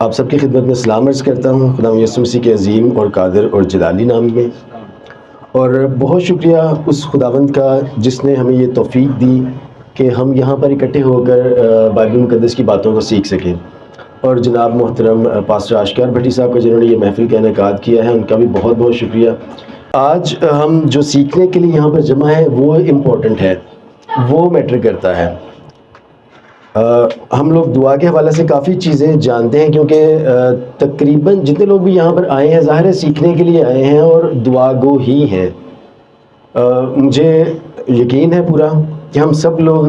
آپ سب کی خدمت میں سلام عرض کرتا ہوں خدا یسوع مسیح کے عظیم اور قادر اور جلالی نام میں، اور بہت شکریہ اس خداوند کا جس نے ہمیں یہ توفیق دی کہ ہم یہاں پر اکٹھے ہو کر بائبل مقدس کی باتوں کو سیکھ سکیں۔ اور جناب محترم پاسٹر آشکار بھٹی صاحب کا جنہوں نے یہ محفل کا انعقاد کیا ہے، ان کا بھی بہت بہت شکریہ۔ آج ہم جو سیکھنے کے لیے یہاں پر جمع ہے وہ امپورٹنٹ ہے، وہ میٹر کرتا ہے۔ ہم لوگ دعا کے حوالے سے کافی چیزیں جانتے ہیں، کیونکہ تقریباً جتنے لوگ بھی یہاں پر آئے ہیں ظاہر ہے سیکھنے کے لیے آئے ہیں اور دعا گو ہی ہیں۔ مجھے یقین ہے پورا کہ ہم سب لوگ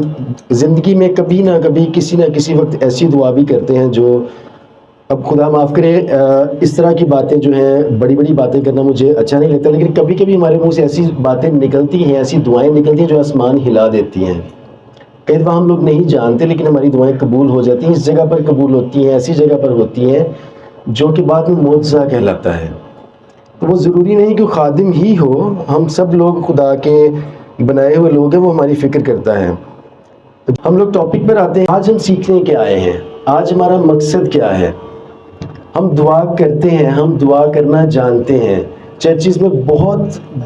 زندگی میں کبھی نہ کبھی کسی نہ کسی وقت ایسی دعا بھی کرتے ہیں جو، اب خدا معاف کرے، اس طرح کی باتیں جو ہیں، بڑی بڑی باتیں کرنا مجھے اچھا نہیں لگتا، لیکن کبھی کبھی ہمارے منہ سے ایسی باتیں نکلتی ہیں، ایسی دعائیں نکلتی ہیں جو آسمان ہلا دیتی ہیں۔ کئی دفعہ ہم لوگ نہیں جانتے لیکن ہماری دعائیں قبول ہو جاتی ہیں، اس جگہ پر قبول ہوتی ہیں، ایسی جگہ پر ہوتی ہیں جو کہ بعد میں معجزہ کہلاتا ہے۔ تو وہ ضروری نہیں کہ خادم ہی ہو، ہم سب لوگ خدا کے بنائے ہوئے لوگ ہیں، وہ ہماری فکر کرتا ہے۔ ہم لوگ ٹاپک پر آتے ہیں۔ آج ہم سیکھنے کے آئے ہیں، آج ہمارا مقصد کیا ہے؟ ہم دعا کرتے ہیں، ہم دعا کرنا جانتے ہیں۔ چرچز میں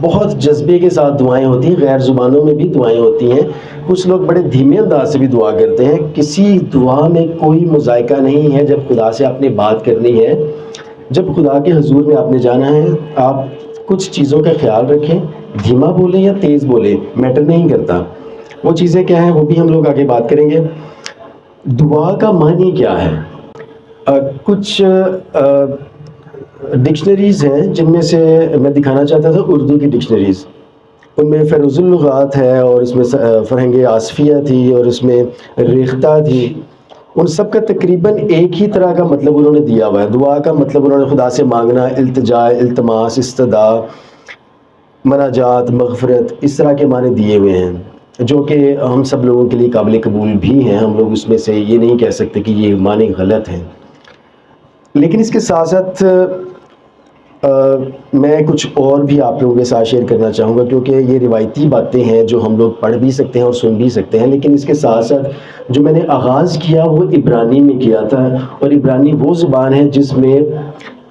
بہت جذبے کے ساتھ دعائیں ہوتی ہیں، غیر زبانوں میں بھی دعائیں ہوتی ہیں۔ کچھ لوگ بڑے دھیمے انداز سے بھی دعا کرتے ہیں۔ کسی دعا میں کوئی مذائقہ نہیں ہے۔ جب خدا سے آپ نے بات کرنی ہے، جب خدا کے حضور میں آپ نے جانا ہے، آپ کچھ چیزوں کا خیال رکھیں، دھیما بولیں یا تیز بولیں، میٹر نہیں کرتا۔ وہ چیزیں کیا ہیں وہ بھی ہم لوگ آگے بات کریں گے۔ دعا کا معنی کیا ہے؟ کچھ ڈکشنریز ہیں جن میں سے میں دکھانا چاہتا تھا، اردو کی ڈکشنریز۔ ان میں فیروز اللغات ہے، اور اس میں فرہنگ آصفیہ تھی، اور اس میں ریختہ تھی۔ ان سب کا تقریباً ایک ہی طرح کا مطلب انہوں نے دیا ہوا ہے۔ دعا کا مطلب انہوں نے خدا سے مانگنا، التجا، التماس، استدعا، مناجات، مغفرت، اس طرح کے معنی دیے ہوئے ہیں، جو کہ ہم سب لوگوں کے لیے قابل قبول بھی ہیں۔ ہم لوگ اس میں سے یہ نہیں کہہ سکتے کہ یہ معنی غلط ہیں۔ لیکن اس کے ساتھ ساتھ میں کچھ اور بھی آپ لوگوں کے ساتھ شیئر کرنا چاہوں گا، کیونکہ یہ روایتی باتیں ہیں جو ہم لوگ پڑھ بھی سکتے ہیں اور سن بھی سکتے ہیں، لیکن اس کے ساتھ ساتھ جو میں نے آغاز کیا وہ عبرانی میں کیا تھا، اور عبرانی وہ زبان ہے جس میں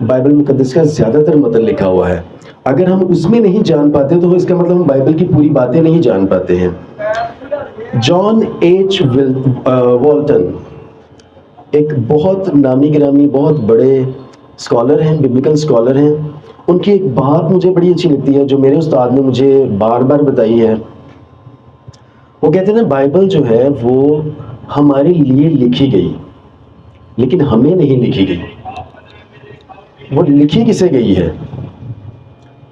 بائبل مقدس کا زیادہ تر متن لکھا ہوا ہے۔ اگر ہم اس میں نہیں جان پاتے تو اس کا مطلب ہم بائبل کی پوری باتیں نہیں جان پاتے ہیں۔ جان ایچ والٹن ایک بہت نامی گرامی، بہت بڑے اسکالر ہیں، ببلیکل اسکالر ہیں۔ ان کی ایک بات مجھے بڑی اچھی لگتی ہے جو میرے استاد نے مجھے بار بار بتائی ہے۔ وہ کہتے ہیں نا، بائبل جو ہے وہ ہمارے لیے لکھی گئی لیکن ہمیں نہیں لکھی گئی۔ وہ لکھی کسے گئی ہے؟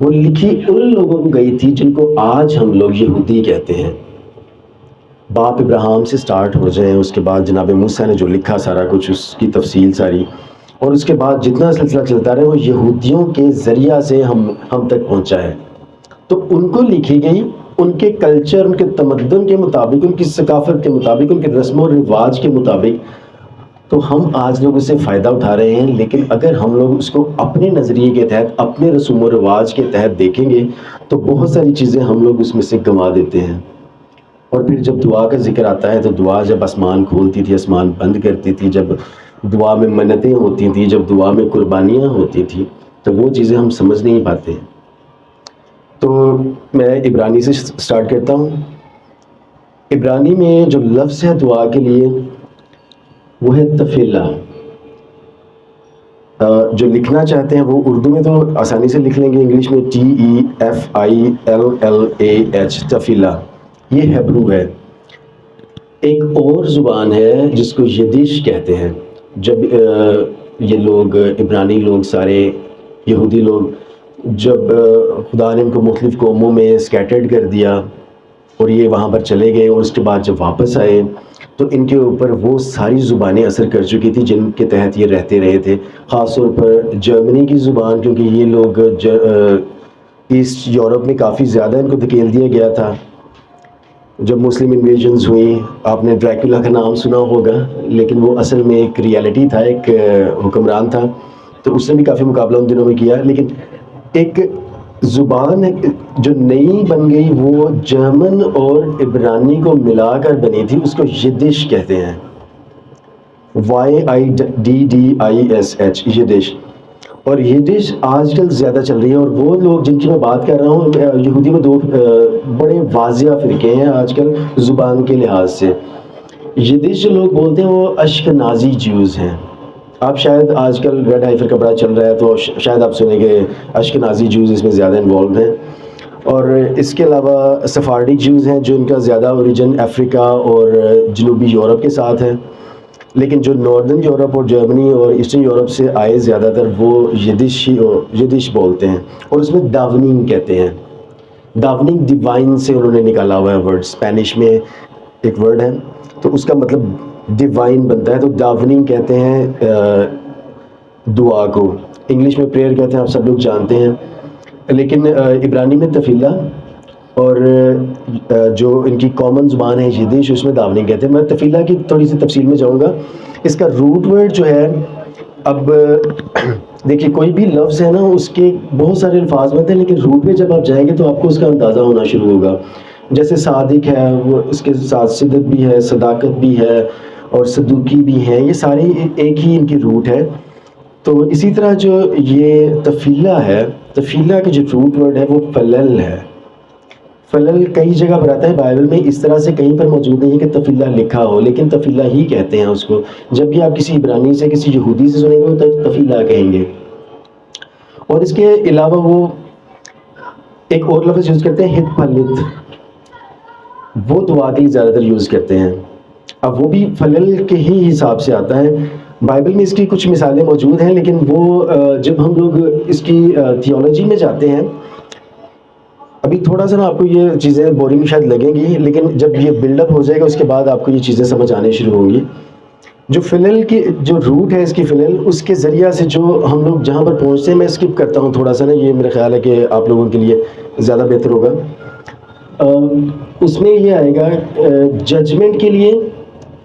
وہ لکھی ان لوگوں کو گئی تھی جن کو آج ہم لوگ یہودی کہتے ہیں۔ باپ ابراہیم سے سٹارٹ ہو جائیں، اس کے بعد جناب موسیٰ نے جو لکھا سارا کچھ، اس کی تفصیل ساری، اور اس کے بعد جتنا سلسلہ چلتا رہے وہ یہودیوں کے ذریعہ سے ہم تک پہنچا ہے۔ تو ان کو لکھی گئی، ان کے کلچر، ان کے تمدن کے مطابق، ان کی ثقافت کے مطابق، ان کے رسم و رواج کے مطابق، تو ہم آج لوگ اس سے فائدہ اٹھا رہے ہیں۔ لیکن اگر ہم لوگ اس کو اپنے نظریے کے تحت، اپنے رسم و رواج کے تحت دیکھیں گے تو بہت ساری چیزیں ہم لوگ اس میں سے گنوا دیتے ہیں۔ اور پھر جب دعا کا ذکر آتا ہے تو دعا جب آسمان کھولتی تھی، آسمان بند کرتی تھی، جب دعا میں منتیں ہوتی تھیں، جب دعا میں قربانیاں ہوتی تھیں، تو وہ چیزیں ہم سمجھ نہیں پاتے ہیں۔ تو میں عبرانی سے سٹارٹ کرتا ہوں۔ عبرانی میں جو لفظ ہے دعا کے لیے وہ ہے تفیلہ۔ جو لکھنا چاہتے ہیں وہ اردو میں تو آسانی سے لکھ لیں گے، انگلش میں TEFILLAH، تفیلہ، یہ ہیبرو ہے۔ ایک اور زبان ہے جس کو یدیش کہتے ہیں۔ جب یہ لوگ، عبرانی لوگ، سارے یہودی لوگ، جب خدا نے ان کو مختلف قوموں میں سکیٹرڈ کر دیا اور یہ وہاں پر چلے گئے، اور اس کے بعد جب واپس آئے تو ان کے اوپر وہ ساری زبانیں اثر کر چکی تھی جن کے تحت یہ رہتے رہے تھے۔ خاص طور پر جرمنی کی زبان، کیونکہ یہ لوگ ایسٹ یورپ میں کافی زیادہ ان کو دھکیل دیا گیا تھا۔ جب مسلم انویژنز ہوئیں، آپ نے ڈریکولا کا نام سنا ہوگا، لیکن وہ اصل میں ایک ریالٹی تھا، ایک حکمران تھا، تو اس نے بھی کافی مقابلہ ان دنوں میں کیا۔ لیکن ایک زبان جو نئی بن گئی وہ جرمن اور عبرانی کو ملا کر بنی تھی، اس کو یدش کہتے ہیں۔ YIDDISH یدش. اور یدش آج کل زیادہ چل رہی ہے، اور وہ لوگ جن کی میں بات کر رہا ہوں، یہودی میں دو بڑے واضح فرقے ہیں آج کل زبان کے لحاظ سے. یدش جو لوگ بولتے ہیں وہ اشکنازی جیوز ہیں. آپ شاید آج کل ریڈ ہائفر کا بڑا چل رہا ہے تو شاید آپ سنیں گے اشکنازی جیوز اس میں زیادہ انوالوڈ ہیں. اور اس کے علاوہ سفارڈی جیوز ہیں جو ان کا زیادہ اوریجن افریقہ اور جنوبی یورپ کے ساتھ ہے، لیکن جو ناردرن یورپ اور جرمنی اور ایسٹرن یورپ سے آئے زیادہ تر وہ یدش بولتے ہیں. اور اس میں داوننگ کہتے ہیں. داوننگ ڈیوائن سے انہوں نے نکالا ہوا ہے ورڈ، اسپینش میں ایک ورڈ ہے تو اس کا مطلب ڈیوائن بنتا ہے، تو داوننگ کہتے ہیں دعا کو. انگلش میں پریئر کہتے ہیں، آپ سب لوگ جانتے ہیں. لیکن عبرانی میں تفیلہ، اور جو ان کی کامن زبان ہے یدش، اس میں داوننگ کہتے ہیں. میں تفیلہ کی تھوڑی سی تفصیل میں جاؤں گا. اس کا روٹ ورڈ جو ہے، اب دیکھیے کوئی بھی لفظ ہے نا اس کے بہت سارے الفاظ بنتے ہیں، لیکن روٹ پہ جب آپ جائیں گے تو آپ کو اس کا اندازہ ہونا شروع ہوگا. جیسے صادق ہے، وہ اس کے ساتھ صدق بھی ہے، صداقت بھی ہے، اور صدوقی بھی ہیں، یہ ساری ایک ہی ان کی روٹ ہے. تو اسی طرح جو یہ تفیلہ ہے، تفیلہ کا جو روٹ ورڈ ہے وہ فلل ہے. فلل کئی جگہ پر آتا ہے بائبل میں، اس طرح سے کہیں پر موجود نہیں ہے کہ تفیلہ لکھا ہو، لیکن تفیلہ ہی کہتے ہیں اس کو. جب بھی آپ کسی عبرانی سے کسی یہودی سے سنیں گے وہ تفیلہ کہیں گے. اور اس کے علاوہ وہ ایک اور لفظ یوز کرتے ہیں ہتپلت، وہ دعا کے لیے زیادہ تر یوز کرتے ہیں. اب وہ بھی فلل کے ہی حساب سے آتا ہے. بائبل میں اس کی کچھ مثالیں موجود ہیں، لیکن وہ جب ہم لوگ اس کی تھیولوجی میں جاتے ہیں، ابھی تھوڑا سا نا آپ کو یہ چیزیں بورنگ شاید لگیں گی، لیکن جب یہ بلڈ اپ ہو جائے گا اس کے بعد آپ کو یہ چیزیں سمجھ آنے شروع ہوں گی. جو فلل کی جو روٹ ہے اس کی فلل، اس کے ذریعہ سے جو ہم لوگ جہاں پر پہنچتے ہیں، میں اسکپ کرتا ہوں تھوڑا سا نا، یہ میرا خیال ہے کہ آپ لوگوں کے لیے زیادہ بہتر ہوگا. اس میں یہ آئے گا ججمنٹ کے لیے،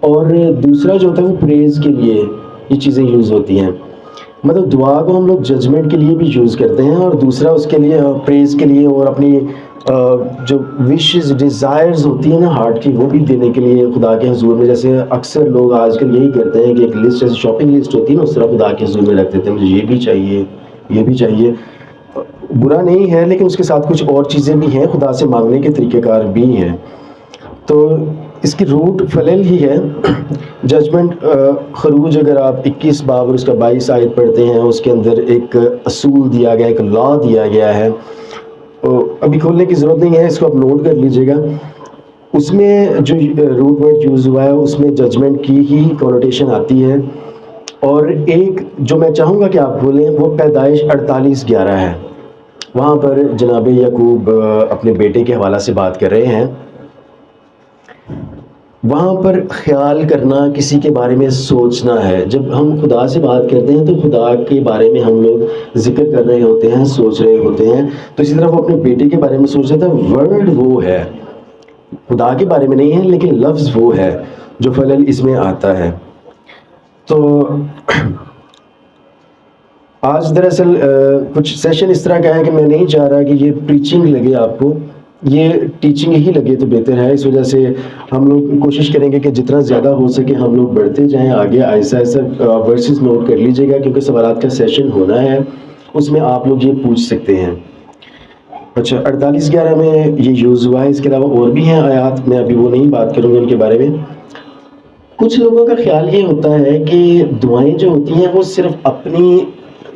اور دوسرا جو ہوتا ہے وہ پریز کے لیے یہ چیزیں یوز ہوتی ہیں. مطلب دعا کو ہم لوگ ججمنٹ کے لیے بھی یوز کرتے ہیں، اور دوسرا اس کے لیے پریز کے لیے، اور اپنی جو وشز ڈیزائرز ہوتی ہیں نا ہارٹ کی، وہ بھی دینے کے لیے خدا کے حضور میں. جیسے اکثر لوگ آج کل یہی کرتے ہیں کہ ایک لسٹ، جیسے شاپنگ لسٹ ہوتی ہے نا، اس طرح خدا کے حضور میں رکھ دیتے ہیں، مجھے یہ بھی چاہیے، یہ بھی چاہیے. برا نہیں ہے، لیکن اس کے ساتھ کچھ اور چیزیں بھی ہیں، خدا سے مانگنے کے طریقہ کار بھی ہیں. تو اس کی روٹ فلل ہی ہے. ججمنٹ، خروج اگر آپ 21 باب اور اس کا 22 آیت پڑھتے ہیں، اس کے اندر ایک اصول دیا گیا، ایک لا دیا گیا ہے. ابھی کھولنے کی ضرورت نہیں ہے، اس کو آپ نوٹ کر لیجئے گا. اس میں جو روٹ ورڈ یوز ہوا ہے اس میں ججمنٹ کی ہی کنوٹیشن آتی ہے. اور ایک جو میں چاہوں گا کہ آپ بولیں وہ پیدائش 48:11 ہے. وہاں پر جناب یعقوب اپنے بیٹے کے حوالہ سے بات کر رہے ہیں. وہاں پر خیال کرنا، کسی کے بارے میں سوچنا ہے. جب ہم خدا سے بات کرتے ہیں تو خدا کے بارے میں ہم لوگ ذکر کر رہے ہوتے ہیں، سوچ رہے ہوتے ہیں. تو اسی طرح وہ اپنے بیٹے کے بارے میں سوچ رہا تھا. ورڈ وہ ہے، خدا کے بارے میں نہیں ہے، لیکن لفظ وہ ہے جو فلل اس میں آتا ہے. تو آج دراصل کچھ سیشن اس طرح کا ہے کہ میں نہیں چاہ رہا کہ یہ پریچنگ لگے آپ کو، یہ ٹیچنگ ہی لگے تو بہتر ہے. اس وجہ سے ہم لوگ کوشش کریں گے کہ جتنا زیادہ ہو سکے ہم لوگ بڑھتے جائیں آگے. آہستہ آہستہ ورسز نوٹ کر لیجئے گا، کیونکہ سوالات کا سیشن ہونا ہے، اس میں آپ لوگ یہ پوچھ سکتے ہیں. اچھا، 48:11 میں یہ یوز ہوا ہے. اس کے علاوہ اور بھی ہیں آیات، میں ابھی وہ نہیں بات کروں گا ان کے بارے میں. کچھ لوگوں کا خیال یہ ہوتا ہے کہ دعائیں جو ہوتی ہیں وہ صرف اپنی،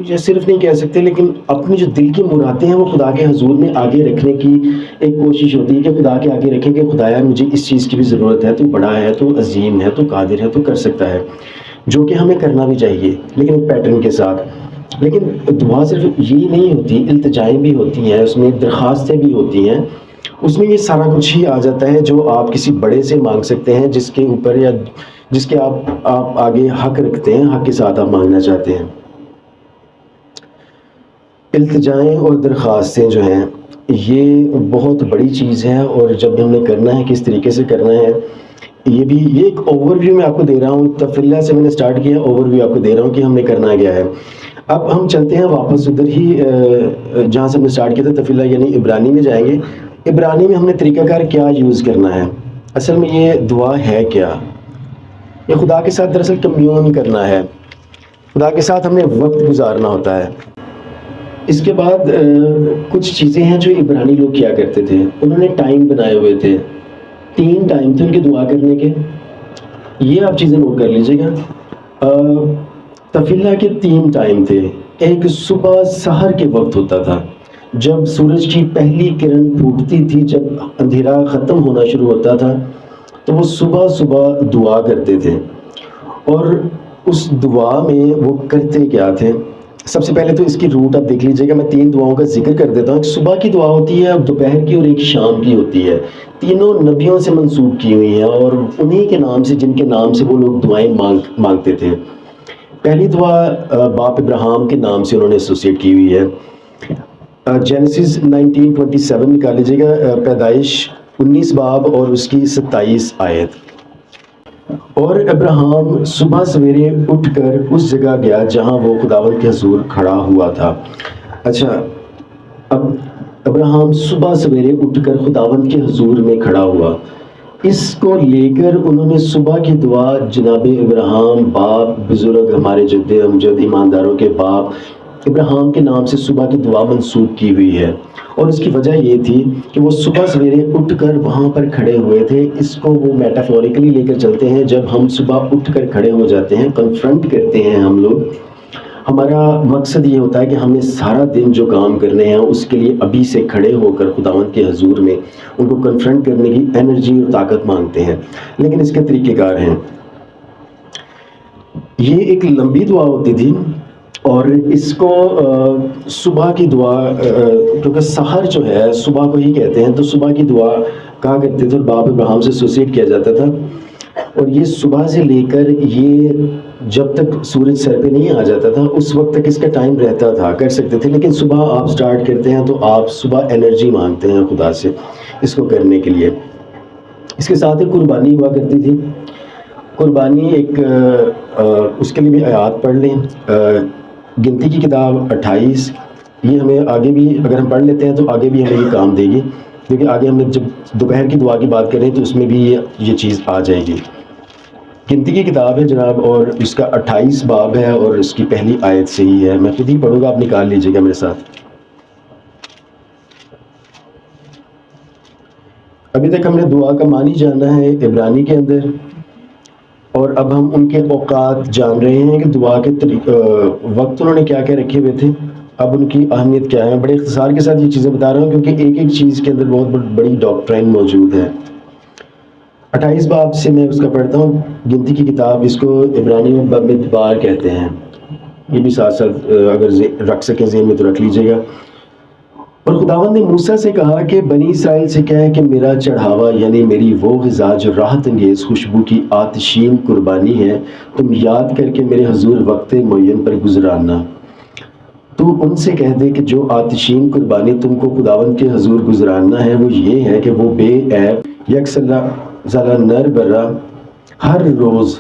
یا صرف نہیں کہہ سکتے، لیکن اپنی جو دل کی مرادیں ہیں وہ خدا کے حضور میں آگے رکھنے کی ایک کوشش ہوتی ہے کہ خدا کے آگے رکھیں کہ خدایا مجھے اس چیز کی بھی ضرورت ہے، تو بڑا ہے، تو عظیم ہے، تو قادر ہے، تو کر سکتا ہے، جو کہ ہمیں کرنا بھی چاہیے لیکن ایک پیٹرن کے ساتھ. لیکن دعا صرف یہ نہیں ہوتی، التجائیں بھی ہوتی ہیں، اس میں درخواستیں بھی ہوتی ہیں. اس میں یہ سارا کچھ ہی آ جاتا ہے جو آپ کسی بڑے سے مانگ سکتے ہیں، جس کے اوپر یا جس کے آپ آگے حق رکھتے ہیں، حق کے ساتھ آپ مانگنا چاہتے ہیں. التجائیں اور درخواستیں جو ہیں یہ بہت بڑی چیز ہے، اور جب ہم نے کرنا ہے کس طریقے سے کرنا ہے، یہ ایک اوور ویو میں آپ کو دے رہا ہوں. تفیلہ سے میں نے سٹارٹ کیا، اوور ویو آپ کو دے رہا ہوں کہ ہم نے کرنا کیا ہے. اب ہم چلتے ہیں واپس ادھر ہی جہاں سے ہم نے سٹارٹ کیا تھا، تفیلہ یعنی عبرانی میں جائیں گے. عبرانی میں ہم نے طریقہ کار کیا یوز کرنا ہے. اصل میں یہ دعا ہے کیا؟ یہ خدا کے ساتھ دراصل کمیون کرنا ہے، خدا کے ساتھ ہمیں وقت گزارنا ہوتا ہے۔ اس کے بعد کچھ چیزیں ہیں جو عبرانی لوگ کیا کرتے تھے، انہوں نے ٹائم بنائے ہوئے تھے، 3 ٹائم تھے ان کے دعا کرنے کے، یہ آپ چیزیں نوٹ کر لیجیے گا۔ تفیلہ کے 3 ٹائم تھے، ایک صبح سحر کے وقت ہوتا تھا جب سورج کی پہلی کرن پھوٹتی تھی، جب اندھیرا ختم ہونا شروع ہوتا تھا تو وہ صبح صبح دعا کرتے تھے، اور اس دعا میں وہ کرتے کیا تھے؟ سب سے پہلے تو اس کی روٹ آپ دیکھ لیجئے گا، میں 3 دعاؤں کا ذکر کر دیتا ہوں۔ ایک صبح کی دعا ہوتی ہے، دوپہر کی، اور ایک شام کی ہوتی ہے، تینوں نبیوں سے منسوب کی ہوئی ہیں اور انہی کے نام سے، جن کے نام سے وہ لوگ دعائیں مانگتے تھے۔ پہلی دعا باپ ابراہیم کے نام سے انہوں نے ایسوسیٹ کی ہوئی ہے۔ جینیسس 19:27 نکال لیجیے گا، پیدائش 19 باب اور اس کی 27 آیت۔ اور ابراہیم صبح سویرے اٹھ کر اس جگہ گیا جہاں وہ خداوند کے حضور کھڑا ہوا تھا۔ اچھا، اب ابراہیم صبح سویرے اٹھ کر خداوند کے حضور میں کھڑا ہوا، اس کو لے کر انہوں نے صبح کی دعا جناب ابراہیم باپ بزرگ، ہمارے جد امجد ایمانداروں کے باپ ابراہیم کے نام سے صبح کی دعا منسوب کی ہوئی ہے، اور اس کی وجہ یہ تھی کہ وہ صبح سویرے اٹھ کر وہاں پر کھڑے ہوئے تھے۔ اس کو وہ میٹافوریکلی لے کر چلتے ہیں، جب ہم صبح اٹھ کر کھڑے ہو جاتے ہیں، کنفرنٹ کرتے ہیں ہم لوگ، ہمارا مقصد یہ ہوتا ہے کہ ہمیں سارا دن جو کام کرنے ہیں اس کے لیے ابھی سے کھڑے ہو کر خداوند کے حضور میں ان کو کنفرنٹ کرنے کی انرجی اور طاقت مانگتے ہیں، لیکن اس کے طریقہ کار ہیں۔ یہ ایک لمبی دعا ہوتی تھی، اور اس کو صبح کی دعا، کیونکہ سحر جو ہے صبح کو ہی کہتے ہیں، تو صبح کی دعا کہا کرتے تھے اور باپ ابراہیم سے ایسوسیٹ کیا جاتا تھا، اور یہ صبح سے لے کر یہ جب تک سورج سر پہ نہیں آ جاتا تھا اس وقت تک اس کا ٹائم رہتا تھا، کر سکتے تھے، لیکن صبح آپ سٹارٹ کرتے ہیں تو آپ صبح انرجی مانگتے ہیں خدا سے اس کو کرنے کے لیے۔ اس کے ساتھ ایک قربانی ہوا کرتی تھی، قربانی ایک اس کے لیے بھی آیات پڑھ لیں، گنتی کی کتاب 28، یہ ہمیں آگے بھی اگر ہم پڑھ لیتے ہیں تو آگے بھی ہمیں یہ کام دے گی، کیونکہ آگے ہم نے جب دوپہر کی دعا کی بات کریں تو اس میں بھی یہ چیز آ جائے گی۔ گنتی کی کتاب ہے جناب، اور اس کا 28 باب ہے اور اس کی پہلی آیت سے ہی ہے، میں خود ہی پڑھوں گا، آپ نکال لیجئے گا میرے ساتھ۔ ابھی تک ہم نے دعا کا معنی جانا ہے عبرانی کے اندر، اور اب ہم ان کے اوقات جان رہے ہیں کہ دعا کے وقت انہوں نے کیا کیا رکھے ہوئے تھے، اب ان کی اہمیت کیا ہے۔ میں بڑے اختصار کے ساتھ یہ چیزیں بتا رہا ہوں کیونکہ ایک ایک چیز کے اندر بہت بڑی ڈاکٹرائن موجود ہے۔ 28 باب سے میں اس کا پڑھتا ہوں، گنتی کی کتاب، اس کو عبرانی میں بمدبار کہتے ہیں، یہ بھی ساتھ ساتھ اگر رکھ سکیں ذہن میں تو رکھ لیجئے گا۔ اور خداوند نے موسیٰ سے کہا کہ بنی اسرائیل سے کہے کہ میرا چڑھاوا یعنی میری وہ غذا جو راحت انگیز خوشبو کی آتشین قربانی ہے، تم یاد کر کے میرے حضور وقت معین پر گزرانا۔ تو ان سے کہہ دے کہ جو آتشین قربانی تم کو خداوند کے حضور گزرانا ہے وہ یہ ہے کہ وہ بے عیب یک زلہ نر برہ ہر روز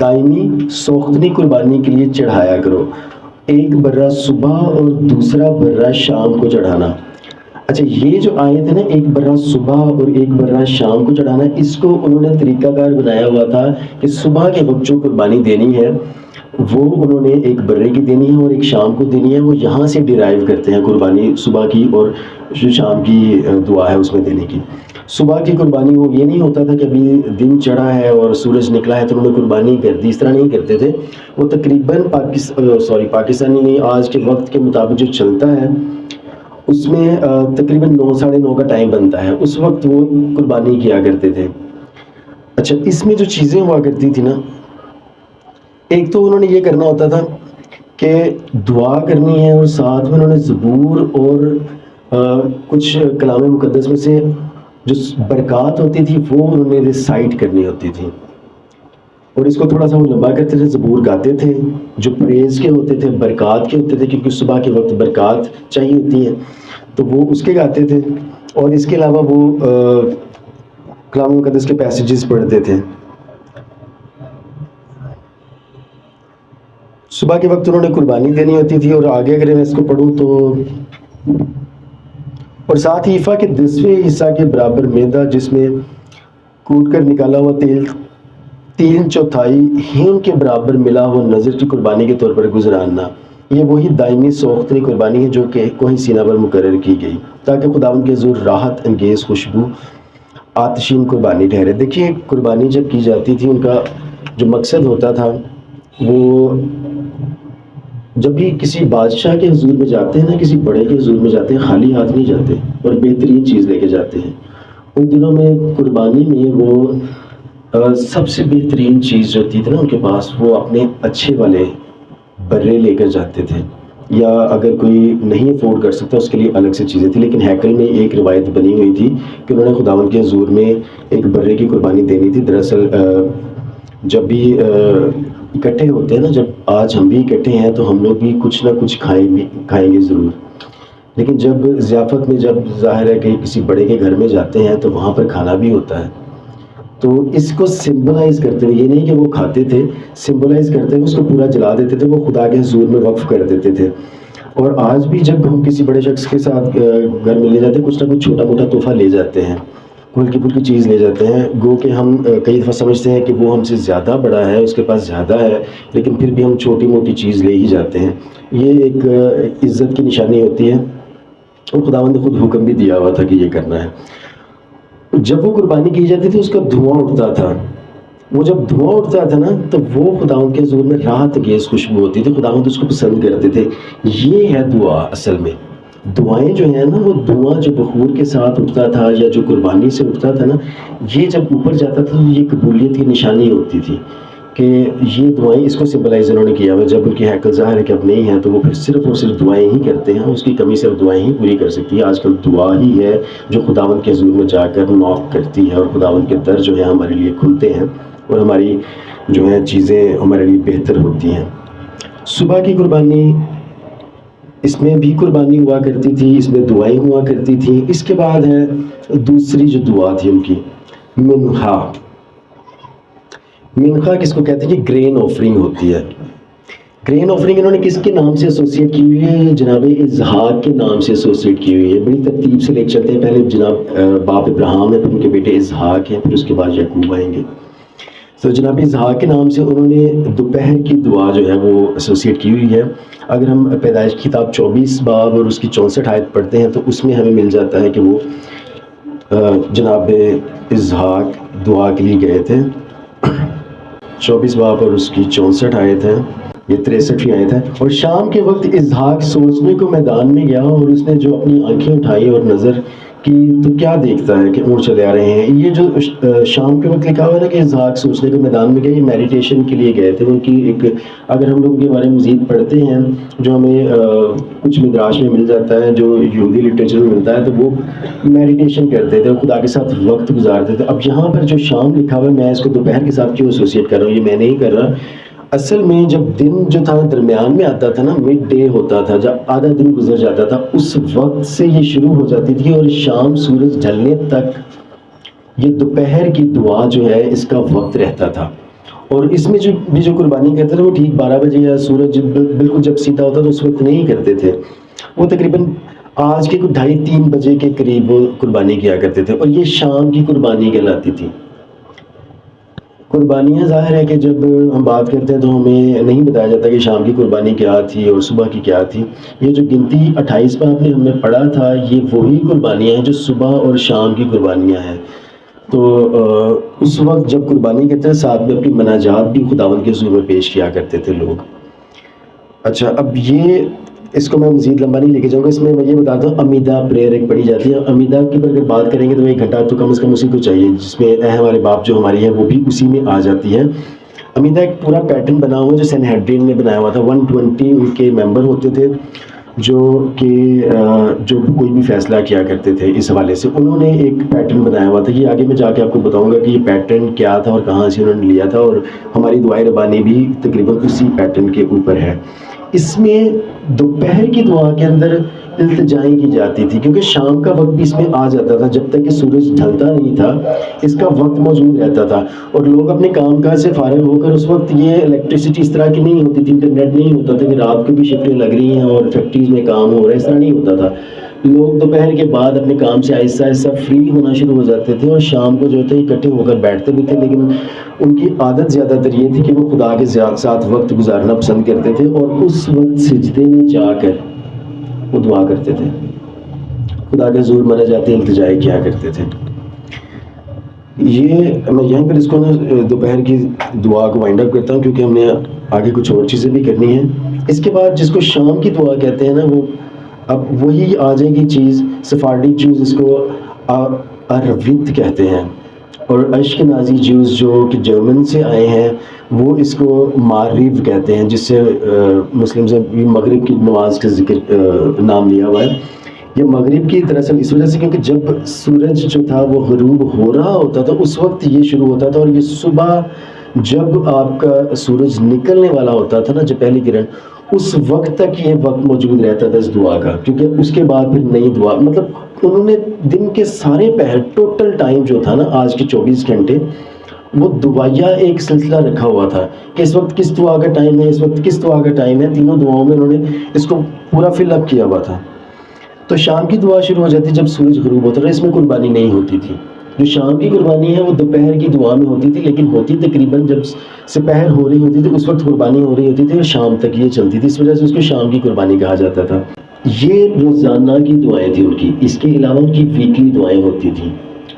دائمی سوختنی قربانی کے لیے چڑھایا کرو، ایک برہ صبح اور دوسرا برہ شام کو چڑھانا۔ اچھا، یہ جو آیت ہے نا، ایک برہ صبح اور ایک برہ شام کو چڑھانا، اس کو انہوں نے طریقہ کار بنایا ہوا تھا کہ صبح کے وقت جو قربانی دینی ہے وہ انہوں نے ایک برے کی دینی ہے اور ایک شام کو دینی ہے، وہ یہاں سے ڈیرائیو کرتے ہیں قربانی صبح کی اور جو شام کی دعا ہے اس میں دینے کی۔ صبح کی قربانی وہ یہ نہیں ہوتا تھا کہ ابھی دن چڑھا ہے اور سورج نکلا ہے تو انہوں نے قربانی کر دی، اس طرح نہیں کرتے تھے، وہ تقریباً پاکستانی نہیں، آج کے وقت کے مطابق جو چلتا ہے اس میں تقریباً 9 ساڑھے 9 کا ٹائم بنتا ہے، اس وقت وہ قربانی کیا کرتے تھے۔ اچھا، اس میں جو چیزیں ہوا کرتی تھی نا، ایک تو انہوں نے یہ کرنا ہوتا تھا کہ دعا کرنی ہے، اور ساتھ میں انہوں نے زبور اور کچھ کلام مقدس میں سے جو برکات ہوتی تھی وہ انہوں نے ریسائٹ کرنی ہوتی تھی، اور اس کو تھوڑا سا وہ لمبا کرتے تھے، زبور گاتے تھے جو پریز کے ہوتے تھے، برکات کے ہوتے تھے، کیونکہ صبح کے وقت برکات چاہیے ہوتی ہے تو وہ اس کے گاتے تھے، اور اس کے علاوہ وہ کلام مقدس کے پیسیجز پڑھتے تھے۔ صبح کے وقت انہوں نے قربانی دینی ہوتی تھی، اور آگے اگر میں اس کو پڑھوں تو، اور ساتھ ہی ایفا کے 10ویں حصہ کے برابر میدا جس میں کوٹ کر نکالا ہوا تیل 3/4 ہین کے برابر ملا وہ نظر کی قربانی کے طور پر گزراننا، یہ وہی دائمی سوختنی قربانی ہے جو کہ کوہ سینا پر مقرر کی گئی تاکہ خداوند کے حضور راحت انگیز خوشبو آتشین قربانی ٹھہرے۔ دیکھیے قربانی جب کی جاتی تھی ان کا جو مقصد ہوتا تھا وہ جب بھی کسی بادشاہ کے حضور میں جاتے ہیں نا، کسی بڑے کے حضور میں جاتے ہیں، خالی ہاتھ نہیں جاتے اور بہترین چیز لے کے جاتے ہیں۔ ان دنوں میں قربانی میں وہ سب سے بہترین چیز جو ہوتی تھی نا ان کے پاس، وہ اپنے اچھے والے برے لے کر جاتے تھے، یا اگر کوئی نہیں افورڈ کر سکتا اس کے لیے الگ سے چیزیں تھیں۔ لیکن ہیکل میں ایک روایت بنی ہوئی تھی کہ انہوں نے خداوند کے حضور میں ایک برے کی قربانی دینی تھی۔ دراصل جب بھی اکٹھے ہوتے ہیں نا، جب آج ہم بھی اکٹھے ہیں تو ہم لوگ بھی کچھ نہ کچھ کھائیں گے ضرور، لیکن جب ضیافت میں جب ظاہر ہے کہ کسی بڑے کے گھر میں جاتے ہیں تو وہاں پر کھانا بھی ہوتا ہے، تو اس کو سمبلائز کرتے ہوئے، یہ نہیں کہ وہ کھاتے تھے، سمبلائز کرتے ہوئے اس کو پورا جلا دیتے تھے، وہ خدا کے حضور میں وقف کر دیتے تھے۔ اور آج بھی جب ہم کسی بڑے شخص کے ساتھ گھر میں لے جاتے ہیں، کچھ نہ کچھ چھوٹا موٹا تحفہ لے جاتے ہیں، ہلکی پھلکی چیز لے جاتے ہیں، گو کہ ہم کئی دفعہ سمجھتے ہیں کہ وہ ہم سے زیادہ بڑا ہے، اس کے پاس زیادہ ہے، لیکن پھر بھی ہم چھوٹی موٹی چیز لے ہی جاتے ہیں۔ یہ ایک عزت کی نشانی ہوتی ہے، اور خداوند نے خود حکم بھی دیا ہوا تھا کہ یہ کرنا ہے۔ جب وہ قربانی کی جاتی تھی اس کا دھواں اٹھتا تھا، وہ جب دھواں اٹھتا تھا نا تو وہ خداوند کے حضور میں راحت انگیز خوشبو ہوتی تھی، خداوند اس کو پسند کرتے تھے۔ یہ ہے دعا اصل میں، دعائیں جو ہیں نا، وہ دعا جو بخور کے ساتھ اٹھتا تھا یا جو قربانی سے اٹھتا تھا نا، یہ جب اوپر جاتا تھا تو یہ قبولیت کی نشانی ہوتی تھی کہ یہ دعائیں، اس کو سمبلائز انہوں نے کیا ہوا۔ جب ان کی ہیکل ظاہر ہے کہ اب نہیں ہے تو وہ پھر صرف اور صرف دعائیں ہی کرتے ہیں، اس کی کمی صرف دعائیں ہی پوری کر سکتی ہے۔ آج کل دعا ہی ہے جو خداوند کے حضور میں جا کر نوک کرتی ہے، اور خداوند کے در جو ہے ہمارے لیے کھلتے ہیں، اور ہماری جو ہے چیزیں ہمارے لیے بہتر ہوتی ہیں۔ صبح کی قربانی، اس میں بھی قربانی ہوا کرتی تھی، اس میں دعائیں ہوا کرتی تھیں۔ اس کے بعد ہے دوسری جو دعا تھی ان کی، منخا۔ منخا کس کو کہتے ہیں؟ کہ گرین آفرنگ ہوتی ہے۔ گرین آفرنگ انہوں نے کس کے نام سے ایسوسیٹ کی ہوئی ہے؟ جناب اسحاق کے نام سے ایسوسیٹ کی ہوئی ہے۔ بڑی ترتیب سے لے چلتے ہیں، پہلے جناب باپ ابراہیم ہے، پھر ان کے بیٹے اسحاق ہیں، پھر اس کے بعد یعقوب آئیں گے۔ تو جناب اسحاق کے نام سے انہوں نے دوپہر کی دعا جو ہے وہ ایسوسیٹ کی ہوئی ہے۔ اگر ہم پیدائش کی کتاب 24 باب اور اس کی 64 آیت پڑھتے ہیں تو اس میں ہمیں مل جاتا ہے کہ وہ جناب اسحاق دعا کے لیے گئے تھے۔ 24 باب اور اس کی 64 آیت ہے، یہ 63 آیت ہے۔ اور شام کے وقت اسحاق سوچنے کو میدان میں گیا، اور اس نے جو اپنی آنکھیں اٹھائی اور نظر کی تو کیا دیکھتا ہے کہ اونٹ چلے آ رہے ہیں۔ یہ جو شام کے وقت لکھا ہوا ہے نا کہ اسحاق سوچنے کو میدان میں گیا، یہ میڈیٹیشن کے لیے گئے تھے۔ ان کی ایک، اگر ہم لوگ کے بارے میں مزید پڑھتے ہیں جو ہمیں کچھ مدراش میں مل جاتا ہے، جو یہودی لٹریچر میں ملتا ہے، تو وہ میڈیٹیشن کرتے تھے، خدا کے ساتھ وقت گزارتے تھے۔ اب یہاں پر جو شام لکھا ہوا ہے، میں اس کو دوپہر کے ساتھ کیوں ایسوسیٹ کر رہا ہوں؟ یہ میں نہیں کر رہا، اصل میں جب دن جو تھا درمیان میں آتا تھا نا، مڈ ڈے ہوتا تھا، جب آدھا دن گزر جاتا تھا، اس وقت سے یہ شروع ہو جاتی تھی، اور شام سورج ڈھلنے تک یہ دوپہر کی دعا جو ہے اس کا وقت رہتا تھا۔ اور اس میں جو قربانی کرتے تھے وہ ٹھیک 12 بجے یا سورج بالکل جب سیدھا ہوتا تو اس وقت نہیں کرتے تھے، وہ تقریباً آج کے 2:30-3 بجے کے قریب وہ قربانی کیا کرتے تھے، اور یہ شام کی قربانی کہلاتی تھی۔ قربانیاں ظاہر ہے کہ جب ہم بات کرتے ہیں تو ہمیں نہیں بتایا جاتا کہ شام کی قربانی کیا تھی اور صبح کی کیا تھی۔ یہ جو گنتی 28 باب میں ہم نے پڑھا تھا، یہ وہی قربانیاں ہیں جو صبح اور شام کی قربانیاں ہیں۔ تو اس وقت جب قربانی کرتے ہیں ساتھ میں اپنی مناجات بھی خداوند کے حضور میں پیش کیا کرتے تھے لوگ۔ اچھا، اب یہ اس کو میں مزید لمبا نہیں لے کے جاؤں گا، اس میں یہ بتاتا ہوں امیدہ پریئر ایک پڑھی جاتی ہے۔ امیدہ کی پر اگر بات کریں گے تو 1 گھنٹہ تو کم از کم اسی کو چاہیے، جس میں ہمارے باپ جو ہماری ہے وہ بھی اسی میں آ جاتی ہے۔ امیدہ ایک پورا پیٹرن بنا ہوا ہے جو سینہیڈرین نے بنایا ہوا تھا۔ 120 ان کے ممبر ہوتے تھے جو کوئی بھی فیصلہ کیا کرتے تھے اس حوالے سے، انہوں نے ایک پیٹرن بنایا ہوا تھا۔ یہ آگے میں جا کے آپ کو بتاؤں گا کہ یہ پیٹرن کیا تھا اور کہاں سے انہوں نے لیا تھا، اور ہماری دعائے ربانی بھی تقریباً اسی پیٹرن کے اوپر ہے۔ اس میں دوپہر کی دعا کے اندر التجائیں کی جاتی تھی، کیونکہ شام کا وقت بھی اس میں آ جاتا تھا، جب تک کہ سورج ڈھلتا نہیں تھا اس کا وقت موجود رہتا تھا، اور لوگ اپنے کام کاج سے فارغ ہو کر، اس وقت یہ الیکٹریسٹی اس طرح کی نہیں ہوتی تھی، انٹرنیٹ نہیں ہوتا تھا کہ رات کو بھی شفٹیں لگ رہی ہیں اور فیکٹریز میں کام ہو رہا ہے، اس طرح نہیں ہوتا تھا۔ لوگ دوپہر کے بعد اپنے کام سے آہستہ آہستہ فری ہونا شروع ہو جاتے تھے اور شام کو جو تھے اکٹھے ہو کر بیٹھتے بھی تھے، لیکن ان کی عادت زیادہ تر یہ تھی کہ وہ خدا کے ساتھ وقت گزارنا پسند کرتے تھے، اور اس وقت سجدے میں جا کر وہ دعا کرتے تھے، خدا کے حضور مانا جاتے التجائے کیا کرتے تھے۔ یہ میں یہیں پر اس کو دوپہر کی دعا کو وائنڈ اپ کرتا ہوں، کیونکہ ہم نے آگے کچھ اور چیزیں بھی کرنی ہیں۔ اس کے بعد جس کو شام کی دعا کہتے ہیں نا، وہ اب وہی آ جائے گی چیز، سفارڈی جوز اس کو اروت کہتے ہیں، اور اشکنازی جوز جو کہ جرمن سے آئے ہیں وہ اس کو معرف کہتے ہیں، جس سے مسلم سے مغرب کی نماز کا ذکر نام لیا ہوا ہے۔ یہ مغرب کی دراصل اس وجہ سے کیونکہ جب سورج جو تھا وہ غروب ہو رہا ہوتا تھا اس وقت یہ شروع ہوتا تھا، اور یہ صبح جب آپ کا سورج نکلنے والا ہوتا تھا نا، جب پہلی کرن، اس وقت تک یہ وقت موجود رہتا تھا اس دعا کا، کیونکہ اس کے بعد پھر نئی دعا، مطلب انہوں نے دن کے سارے پہر، ٹوٹل ٹائم جو تھا نا آج کے 24 گھنٹے، وہ دعائیہ ایک سلسلہ رکھا ہوا تھا کہ اس وقت کس دعا کا ٹائم ہے، اس وقت کس دعا کا ٹائم ہے، تینوں دعاؤں میں انہوں نے اس کو پورا فل اپ کیا ہوا تھا۔ تو شام کی دعا شروع ہو جاتی جب سورج غروب ہوتا تھا، اس میں قربانی نہیں ہوتی تھی۔ جو شام کی قربانی ہے وہ دوپہر کی دعا میں ہوتی تھی، لیکن ہوتی تقریباً جب سپہر ہو رہی ہوتی تھی اس وقت قربانی ہو رہی ہوتی تھی، اور شام تک یہ چلتی تھی، اس وجہ سے اس کو شام کی قربانی کہا جاتا تھا۔ یہ روزانہ کی دعائیں تھیں ان کی۔ اس کے علاوہ ان کی ویکلی دعائیں ہوتی تھیں،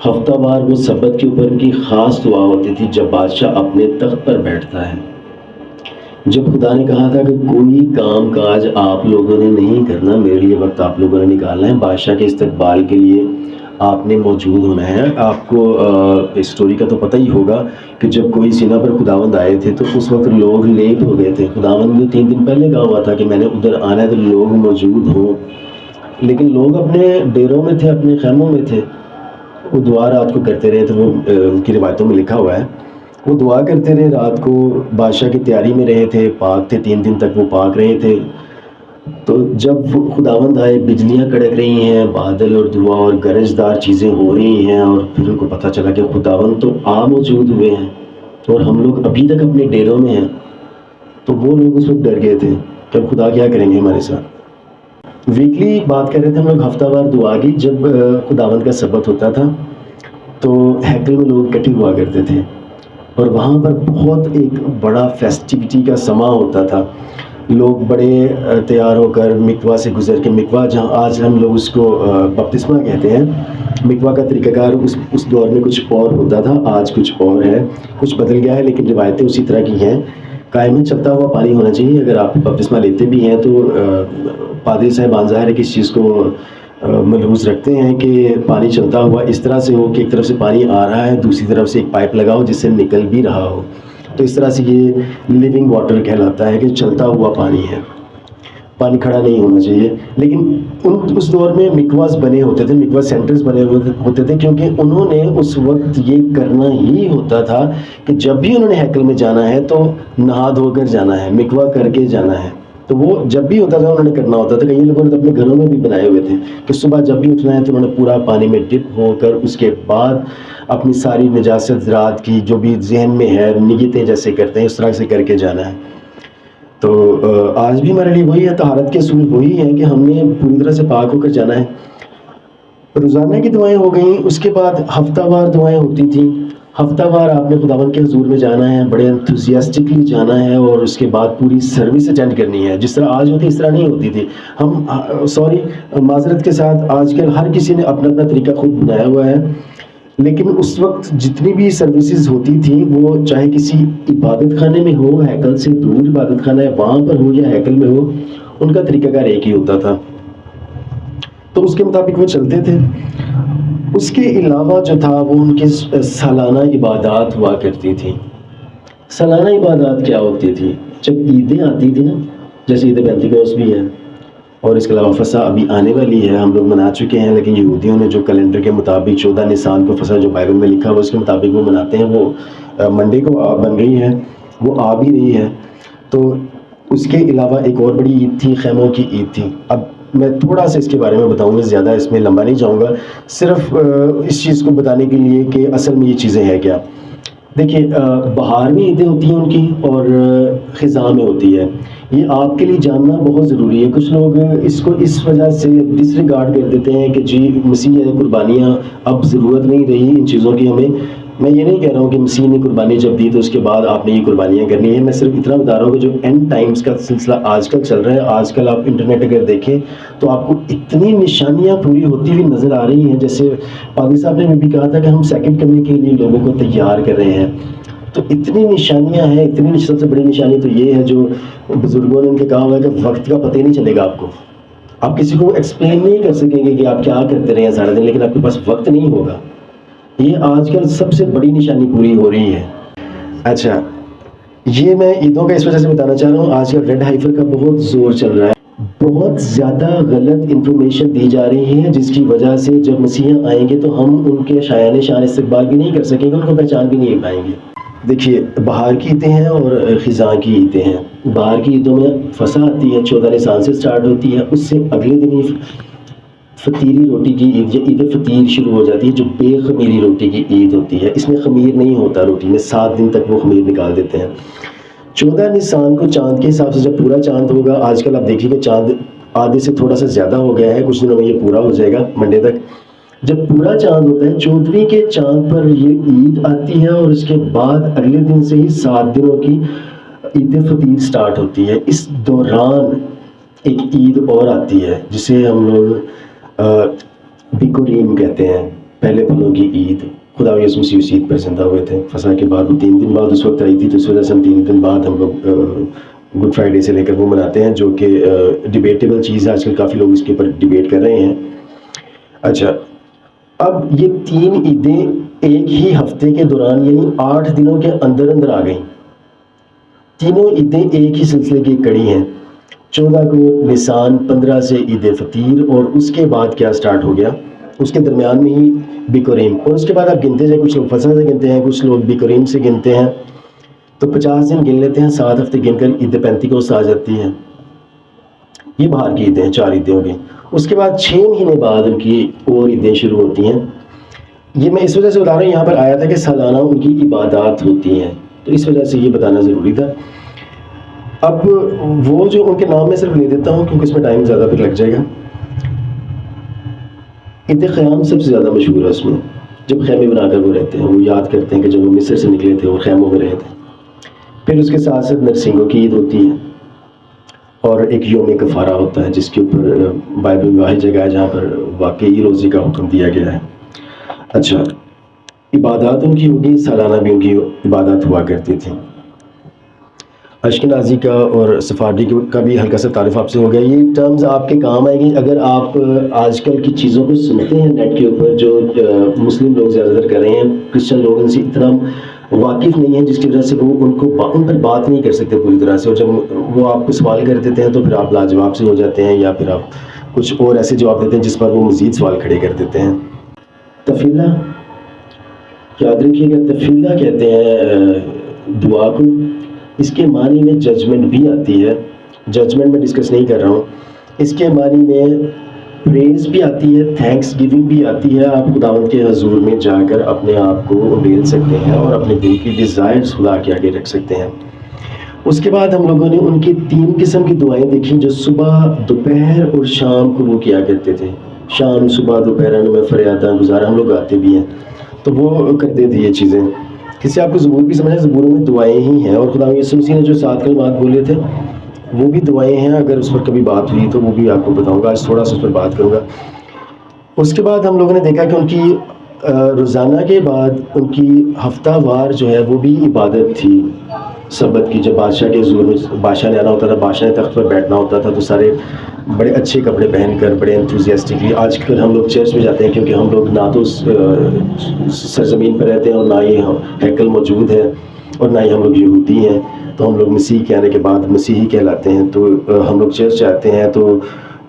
ہفتہ وار وہ سبت کے اوپر ان کی خاص دعا ہوتی تھی جب بادشاہ اپنے تخت پر بیٹھتا ہے۔ جب خدا نے کہا تھا کہ کوئی کام کاج آپ لوگوں نے نہیں کرنا، میرے لیے وقت آپ لوگوں نے نکالنا ہے، بادشاہ کے استقبال کے لیے آپ نے موجود ہونا ہے۔ آپ کو اسٹوری کا تو پتہ ہی ہوگا کہ جب کوئی سینا پر خداوند آئے تھے تو اس وقت لوگ لیٹ ہو گئے تھے۔ خداوند نے 3 دن پہلے کہا ہوا تھا کہ میں نے ادھر آنا ہے تو لوگ موجود ہوں، لیکن لوگ اپنے ڈیروں میں تھے، اپنے خیموں میں تھے، وہ دعا رات کو کرتے رہے۔ تو وہ ان کی روایتوں میں لکھا ہوا ہے، وہ دعا کرتے رہے رات کو، بادشاہ کی تیاری میں رہے تھے، پاک تھے، 3 دن تک وہ پاک رہے تھے۔ تو جب خداوند آئے، بجلیاں کڑک رہی ہیں، بادل اور دعا اور گرجدار چیزیں ہو رہی ہیں، اور پھر ان کو پتہ چلا کہ خداوند تو موجود ہوئے ہیں اور ہم لوگ ابھی تک اپنے ڈیروں میں ہیں، تو وہ لوگ اس وقت ڈر گئے تھے کہ اب خدا کیا کریں گے ہمارے ساتھ۔ ویکلی بات کر رہے تھے ہم لوگ، ہفتہ وار دعا کی، جب خداوند کا سبت ہوتا تھا تو ہیکل میں لوگ اکٹھے ہوا کرتے تھے، اور وہاں پر بہت ایک بڑا فیسٹیوٹی کا سما ہوتا تھا۔ لوگ بڑے تیار ہو کر مکوا سے گزر کے، مکوا جہاں آج ہم لوگ اس کو بپتسمہ کہتے ہیں، مکوا کا طریقہ کار اس دور میں کچھ اور ہوتا تھا، آج کچھ اور ہے، کچھ بدل گیا ہے، لیکن روایتیں اسی طرح کی ہیں۔ قائم میں چلتا ہوا پانی ہونا چاہیے۔ اگر آپ بپتسمہ لیتے بھی ہیں تو پادری صاحبان ظاہر ہے کہ اس چیز کو ملحوظ رکھتے ہیں کہ پانی چلتا ہوا اس طرح سے ہو کہ ایک طرف سے پانی آ رہا ہے، دوسری طرف سے ایک پائپ لگا ہو جس سے نکل بھی رہا ہو، تو اس طرح سے یہ لیونگ واٹر کہلاتا ہے کہ چلتا ہوا پانی ہے، پانی کھڑا نہیں ہونا چاہیے۔ لیکن اس دور میں مکواز بنے ہوتے تھے، مکوا سینٹرز بنے ہوتے تھے، کیونکہ انہوں نے اس وقت یہ کرنا ہی ہوتا تھا کہ جب بھی انہوں نے ہیکل میں جانا ہے تو نہا دھو کر جانا ہے، مکوا کر کے جانا ہے۔ تو وہ جب بھی ہوتا تھا انہوں نے کرنا ہوتا تھا۔ کئی لوگوں نے اپنے گھروں میں بھی بنائے ہوئے تھے کہ صبح جب بھی اٹھنا ہے تو انہوں نے پورا پانی میں ڈپ ہو کر اس کے بعد اپنی ساری نجاست رات کی جو بھی ذہن میں ہے، نیتیں جیسے کرتے ہیں اس طرح سے کر کے جانا ہے۔ تو آج بھی ہمارے لیے وہی ہے، طہارت کے اصول وہی ہیں کہ ہم نے پوری طرح سے پاک ہو کر جانا ہے۔ روزانہ کی دعائیں ہو گئیں، اس کے بعد ہفتہ وار دعائیں ہوتی تھیں۔ ہفتہ وار آپ نے خداوند کے حضور میں جانا ہے، بڑے انتھوزیاسٹکلی جانا ہے، اور اس کے بعد پوری سروس اٹینڈ کرنی ہے۔ جس طرح آج ہوتی اس طرح نہیں ہوتی تھی۔ ہم معذرت کے ساتھ آج کل ہر کسی نے اپنا اپنا طریقہ خود بنایا ہوا ہے، لیکن اس وقت جتنی بھی سروسز ہوتی تھیں وہ چاہے کسی عبادت خانے میں ہو، ہیکل سے دور عبادت خانہ ہے وہاں پر ہو یا ہیکل میں ہو، ان کا طریقہ کار ایک ہی ہوتا تھا، تو اس کے مطابق وہ چلتے تھے۔ اس کے علاوہ جو تھا وہ ان کی سالانہ عبادات ہوا کرتی تھی۔ سالانہ عبادات کیا ہوتی تھی؟ جب عیدیں آتی تھی نا، جیسے عید پینتیکوس بھی ہے، اور اس کے علاوہ فسح ابھی آنے والی ہے، ہم لوگ منا چکے ہیں، لیکن یہودیوں نے جو کیلنڈر کے مطابق 14 نسان کو فسح جو بائبل میں لکھا ہوا اس کے مطابق وہ مناتے ہیں، وہ منڈے کو بن رہی ہے، وہ آ بھی رہی ہے۔ تو اس کے علاوہ ایک اور بڑی عید تھی، خیموں کی عید تھی۔ اب میں تھوڑا سا اس کے بارے میں بتاؤں گا، زیادہ اس میں لمبا نہیں جاؤں گا، صرف اس چیز کو بتانے کے لیے کہ اصل میں یہ چیزیں ہیں کیا۔ دیکھیے، بہار میں عیدیں ہوتی ہیں ان کی، اور خزاں میں ہوتی ہے۔ یہ آپ کے لیے جاننا بہت ضروری ہے. کچھ لوگ اس کو اس وجہ سے ڈس ریگارڈ کر دیتے ہیں کہ جی مسیح ہے قربانیاں اب ضرورت نہیں رہی ان چیزوں کی ہمیں. میں یہ نہیں کہہ رہا ہوں کہ مسیح نے قربانی جب دی تو اس کے بعد آپ نے یہ قربانیاں کرنی ہے. میں صرف اتنا بتا رہا ہوں کہ جو اینڈ ٹائمز کا سلسلہ آج کل چل رہا ہے, آج کل آپ انٹرنیٹ اگر دیکھیں تو آپ کو اتنی نشانیاں پوری ہوتی ہوئی نظر آ رہی ہیں. جیسے پادری صاحب نے بھی کہا تھا کہ ہم سیکنڈ کرنے کے لیے لوگوں کو تیار کر رہے ہیں. تو اتنی نشانیاں ہیں, اتنی سب سے بڑی نشانی تو یہ ہے جو بزرگوں نے ان کے کہا ہوا ہے کہ وقت کا پتہ ہی نہیں چلے گا آپ کو. آپ کسی کو ایکسپلین نہیں کر سکیں گے کہ آپ کیا کرتے رہے ہیں سارا دن, لیکن آپ کے پاس وقت نہیں ہوگا. یہ آج کل سب سے بڑی نشانی پوری ہو رہی ہے. اچھا, یہ میں عیدوں کا اس وجہ سے بتانا چاہ رہا ہوں, آج کل ریڈ ہائفر کا بہت زور چل رہا ہے. بہت زیادہ غلط انفارمیشن دی جا رہی ہے جس کی وجہ سے جب مسیحیاں آئیں گے تو ہم ان کے شایان شان استقبال بھی نہیں کر سکیں گے, ان کو پہچان بھی نہیں پائیں گے. دیکھیے, بہار کی عیدیں ہیں اور خزاں کی عیدیں ہیں. بہار کی عیدوں میں فسح آتی ہے, 14 نسان سے سٹارٹ ہوتی ہے. اس سے اگلے دن ہی فطیری روٹی کی عید یا عید فطیر شروع ہو جاتی ہے, جو بے خمیری روٹی کی عید ہوتی ہے. اس میں خمیر نہیں ہوتا روٹی میں, 7 دن تک وہ خمیر نکال دیتے ہیں. 14 نسان کو چاند کے حساب سے جب پورا چاند ہوگا, آج کل آپ دیکھیے کہ چاند آدھے سے تھوڑا سا زیادہ ہو گیا ہے, کچھ دنوں میں یہ پورا ہو جائے گا منڈے تک. جب پورا چاند ہوتا ہے 14ویں کے چاند پر یہ عید آتی ہے, اور اس کے بعد اگلے دن سے ہی 7 دنوں کی عید فطیر سٹارٹ ہوتی ہے. اس دوران ایک عید اور آتی ہے جسے ہم لوگ بکرین کہتے ہیں, پہلے پھلوں کی عید. خدا یسوع مسیح اس عید پر زندہ ہوئے تھے فسح کے بعد, 3 دن بعد اس وقت آئی تھی, تو اس وجہ سے ہم 3 دن بعد ہم لوگ گڈ فرائیڈے سے لے کر وہ مناتے ہیں, جو کہ ڈیبیٹیبل چیز ہے. آج کل کافی لوگ اس کے اوپر ڈیبیٹ کر رہے ہیں. اچھا, اب یہ 3 عیدیں ایک ہی ہفتے کے دوران یعنی 8 دنوں کے اندر اندر آ گئیں. تینوں عیدیں ایک ہی سلسلے کی کڑی ہیں. 14 کو نسان, 15 سے عید فطیر, اور اس کے بعد کیا سٹارٹ ہو گیا, اس کے درمیان میں ہی بکریم. اور اس کے بعد آپ گنتے جائیں, کچھ لوگ فسح سے گنتے ہیں, کچھ لوگ بکریم سے گنتے ہیں, تو 50 دن گن لیتے ہیں. 7 ہفتے گن کر عید پینتیکوست آ جاتی ہے. یہ باہر کی عیدیں ہیں, 4 عیدیں ہو گئی. اس کے بعد 6 مہینے بعد ان کی اور عیدیں شروع ہوتی ہیں. یہ میں اس وجہ سے بتا رہا ہوں, یہاں پر آیا تھا کہ سالانہ ان کی عبادات ہوتی ہیں, تو اس وجہ سے یہ بتانا ضروری تھا. اب وہ جو ان کے نام میں صرف لے دیتا ہوں کیونکہ اس میں ٹائم زیادہ پھر لگ جائے گا. عید قیام سب سے زیادہ مشہور ہے. اس میں جب خیمے بنا کر وہ رہتے ہیں, وہ یاد کرتے ہیں کہ جب وہ مصر سے نکلے تھے اور خیموں میں رہے تھے. پھر اس کے ساتھ ساتھ نرسنگوں کی عید ہوتی ہے, اور ایک یوم کفارہ ہوتا ہے جس کے اوپر بائبل میں واحد جگہ ہے جہاں پر واقعی روزے کا حکم دیا گیا ہے. اچھا, عبادات ان کی ہوگی, سالانہ بھی ان کی عبادات ہوا کرتی تھی. اشکنازی کا اور سفارڈی کا بھی ہلکا سا تعارف آپ سے ہو گیا. یہ ٹرمز آپ کے کام آئیں گی اگر آپ آج کل کی چیزوں کو سنتے ہیں نیٹ کے اوپر, جو مسلم لوگ زیادہ تر کر رہے ہیں. کرسچن لوگ ان سے اتنا واقف نہیں ہیں جس کی وجہ سے وہ ان پر بات نہیں کر سکتے پوری طرح سے, اور جب وہ آپ کو سوال کر دیتے ہیں تو پھر آپ لاجواب سے ہو جاتے ہیں, یا پھر آپ کچھ اور ایسے جواب دیتے ہیں جس پر وہ مزید سوال کھڑے کر دیتے ہیں. تفیلہ, یاد رکھیے گا, تفیلہ کہتے ہیں دعا کو. اس کے معنی میں ججمنٹ بھی آتی ہے, ججمنٹ میں ڈسکس نہیں کر رہا ہوں. اس کے معنی میں پریز بھی آتی ہے, تھینکس گیونگ بھی آتی ہے. آپ خداوند کے حضور میں جا کر اپنے آپ کو ابیل سکتے ہیں اور اپنے دل کی ڈیزائرز خدا کے آگے رکھ سکتے ہیں. اس کے بعد ہم لوگوں نے ان کی 3 قسم کی دعائیں دیکھی جو صبح, دوپہر اور شام کو وہ کیا کرتے تھے. شام, صبح, دوپہر میں فریاداں گزارا, ہم لوگ گاتے بھی ہیں, تو وہ کرتے تھے یہ چیزیں. کسی آپ کو زبور بھی سمجھا, زبوروں میں دعائیں ہی ہیں, اور خدا یسوع مسیح نے جو 7 کلمات بولے تھے وہ بھی دعائیں ہیں. اگر اس پر کبھی بات ہوئی تو وہ بھی آپ کو بتاؤں گا, آج تھوڑا سا اس پر بات کروں گا. اس کے بعد ہم لوگوں نے دیکھا کہ ان کی روزانہ کے بعد ان کی ہفتہ وار جو ہے وہ بھی عبادت تھی سبت کی. جب بادشاہ کے حضور میں بادشاہ نے آنا ہوتا تھا, بادشاہ نے تخت پر بیٹھنا ہوتا تھا, تو سارے بڑے اچھے کپڑے پہن کر, بڑے انتھوزیاسٹکلی. آج کل ہم لوگ چرچ میں جاتے ہیں کیونکہ ہم لوگ نہ تو سرزمین پر رہتے ہیں اور نہ ہی ہیکل موجود ہے, اور نہ ہی ہم لوگ یہودی ہیں, تو ہم لوگ مسیح کے آنے کے بعد مسیحی کہلاتے ہیں. تو ہم لوگ چرچ جاتے ہیں, تو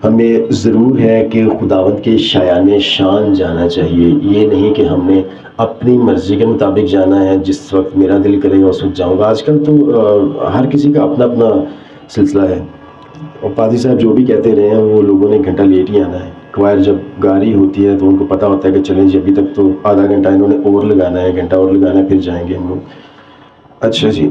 ہمیں ضرور ہے کہ خداوند کے شایان شان جانا چاہیے. یہ نہیں کہ ہم نے اپنی مرضی کے مطابق جانا ہے, جس وقت میرا دل کرے گا اس وقت جاؤں گا. آج کل تو ہر کسی کا اپنا اپنا سلسلہ ہے, اور پادری صاحب جو بھی کہتے رہے ہیں وہ لوگوں نے گھنٹہ لیٹ ہی آنا ہے. کوائر جب گا رہی ہوتی ہے تو ان کو پتہ ہوتا ہے کہ چلیں جی ابھی تک تو آدھا گھنٹہ انہوں نے اور لگانا ہے, گھنٹہ اور لگانا ہے, پھر جائیں گے ہم لوگ. اچھا جی,